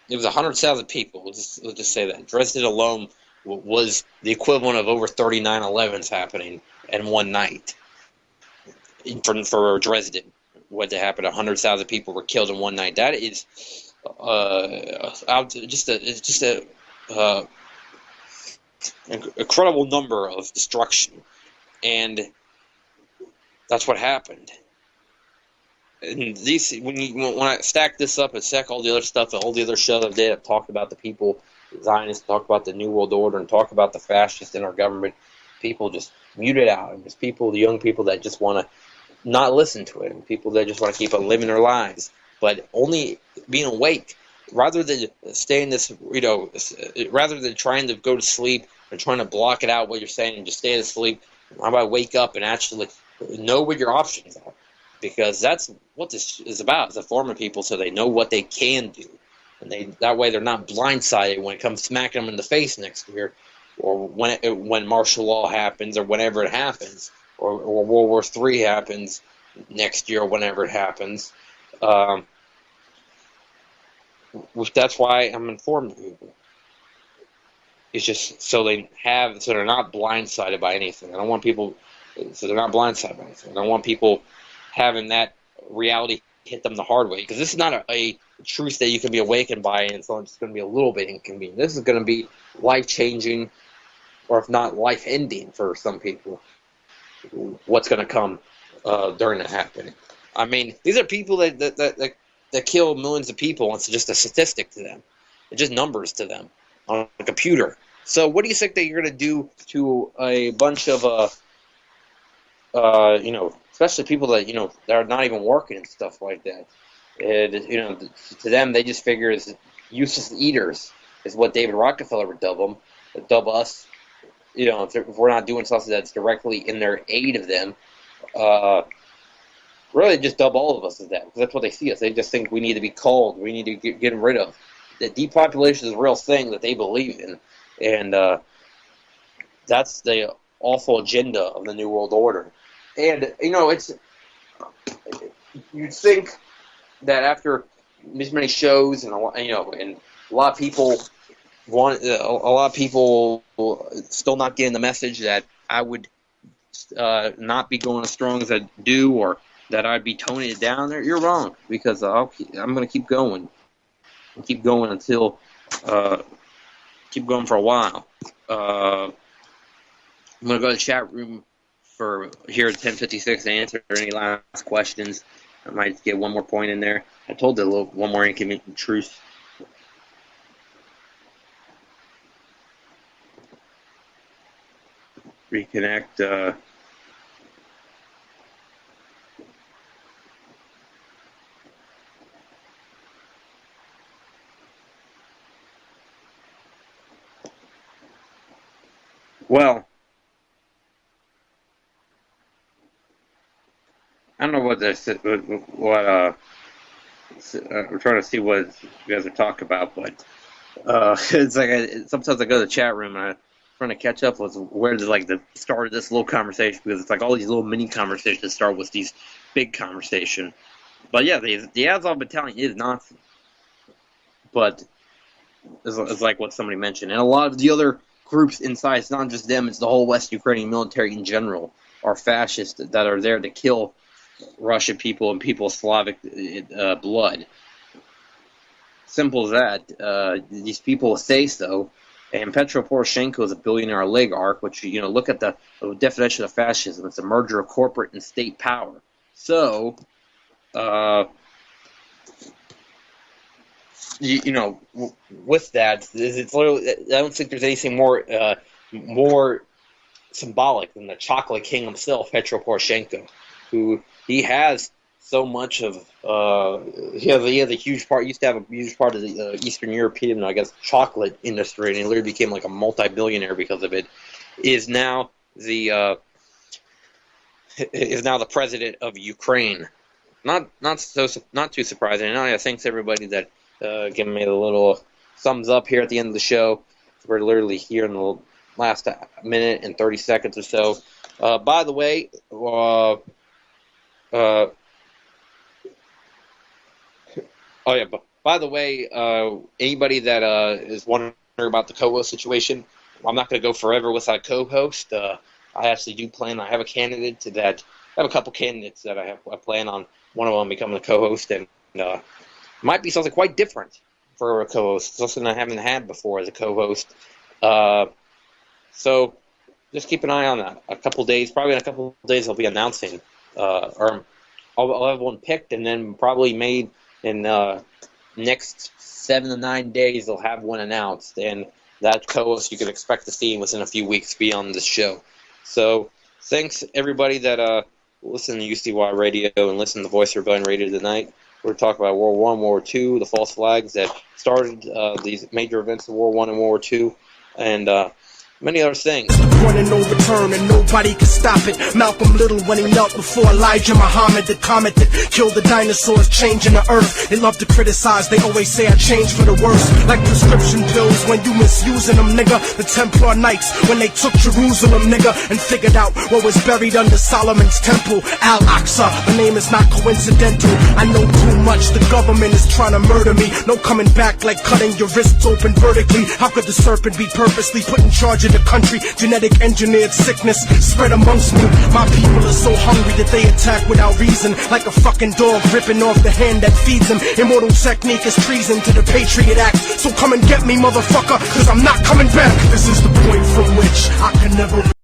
it was 100,000 people. Let's just say that Dresden alone was the equivalent of over 30 9/11s happening in one night for Dresden. What happened? 100,000 people were killed in one night. That is just a incredible number of destruction, and that's what happened. And when I stack this up and stack all the other stuff, all the other shows I did, I've talked about the people, the Zionists, talked about the New World Order, and talked about the fascists in our government. People just mute it out, and there's people, the young people that just want to not listen to it, and people that just want to keep on living their lives, but only being awake, rather than staying this, rather than trying to go to sleep and trying to block it out what you're saying and just stay asleep. How about wake up and actually know what your options are? Because that's what this is about, is informing people so they know what they can do. And that way they're not blindsided when it comes smacking them in the face next year, or when martial law happens, or whenever it happens, or World War III happens next year, or whenever it happens. That's why I'm informing people. It's just so they're not blindsided by anything. I don't want people, so they're not blindsided by anything. I don't want people having that reality hit them the hard way, because this is not a truth that you can be awakened by, and it's just going to be a little bit inconvenient. This is going to be life-changing, or if not life-ending for some people, what's going to come during that happening. I mean, these are people that kill millions of people, and it's just a statistic to them. It's just numbers to them on a computer. So what do you think that you're going to do to a bunch of, especially people that, that are not even working and stuff like that? And, to them, they just figure as useless eaters is what David Rockefeller would dub them, dub us. If we're not doing something that's directly in their aid of them, really just dub all of us as that, because that's what they see us. They just think we need to be culled, we need to get rid of. That depopulation is a real thing that they believe in, and that's the awful agenda of the New World Order. And you'd think that after this many shows and a lot of people still not getting the message that I would not be going as strong as I do, or that I'd be toning it down there. You're wrong, because I'm going to keep going. Keep going until, keep going for a while. I'm going to go to the chat room for here at 10:56 to answer any last questions. I might get one more point in there. I told you one more inconvenient truth. Reconnect. Well, I don't know what we're trying to see what you guys are talking about, but it's like sometimes I go to the chat room and I'm trying to catch up with where the start of this little conversation, because it's like all these little mini conversations start with these big conversation. But yeah, the Azov Battalion is Nazi, but it's like what somebody mentioned, and a lot of the other groups inside, it's not just them, it's the whole West Ukrainian military in general, are fascists that are there to kill Russian people and people of Slavic blood. Simple as that. These people say so, and Petro Poroshenko is a billionaire oligarch, which, look at the definition of fascism. It's a merger of corporate and state power. So, with that, it's literally, I don't think there's anything more symbolic than the chocolate king himself, Petro Poroshenko, who he has so much of. He has a huge part. Used to have a huge part of the Eastern European, chocolate industry, and he literally became like a multi-billionaire because of it. Is now the president of Ukraine. Not too surprising. And thanks everybody that giving me a little thumbs up here at the end of the show. We're literally here in the last minute and 30 seconds or so. By the way, anybody that is wondering about the co-host situation, I'm not going to go forever without a co-host. I actually do plan. I have a candidate to that. I have a couple candidates that I plan on one of them becoming a co-host, and might be something quite different for a co-host, something I haven't had before as a co-host. So just keep an eye on that. Probably in a couple of days, I'll be announcing, or I'll have one picked, and then probably made in next 7 to 9 days, they'll have one announced, and that co-host you can expect to see within a few weeks be on this show. So thanks everybody that listen to UCY Radio and listen to Voice of Rebellion Radio tonight. We're talking about World War I, World War II, the false flags that started these major events of World War I and World War II, and many other things. Point of no return and nobody can stop it. Malcolm Little when he knelt before Elijah Muhammad, the comet that killed the dinosaurs, changing the earth. They love to criticize, they always say I changed for the worse. Like prescription pills when you misusing them, nigga. The Templar Knights when they took Jerusalem, nigga, and figured out what was buried under Solomon's temple, Al-Aqsa. The name is not coincidental. I know too much, the government is trying to murder me. No coming back like cutting your wrists open vertically. How could the serpent be purposely put in charge of of the country. Genetic engineered sickness spread amongst me. My people are so hungry that they attack without reason, like a fucking dog ripping off the hand that feeds them. Immortal technique is treason to the Patriot Act. So come and get me, motherfucker, cause I'm not coming back. This is the point from which I can never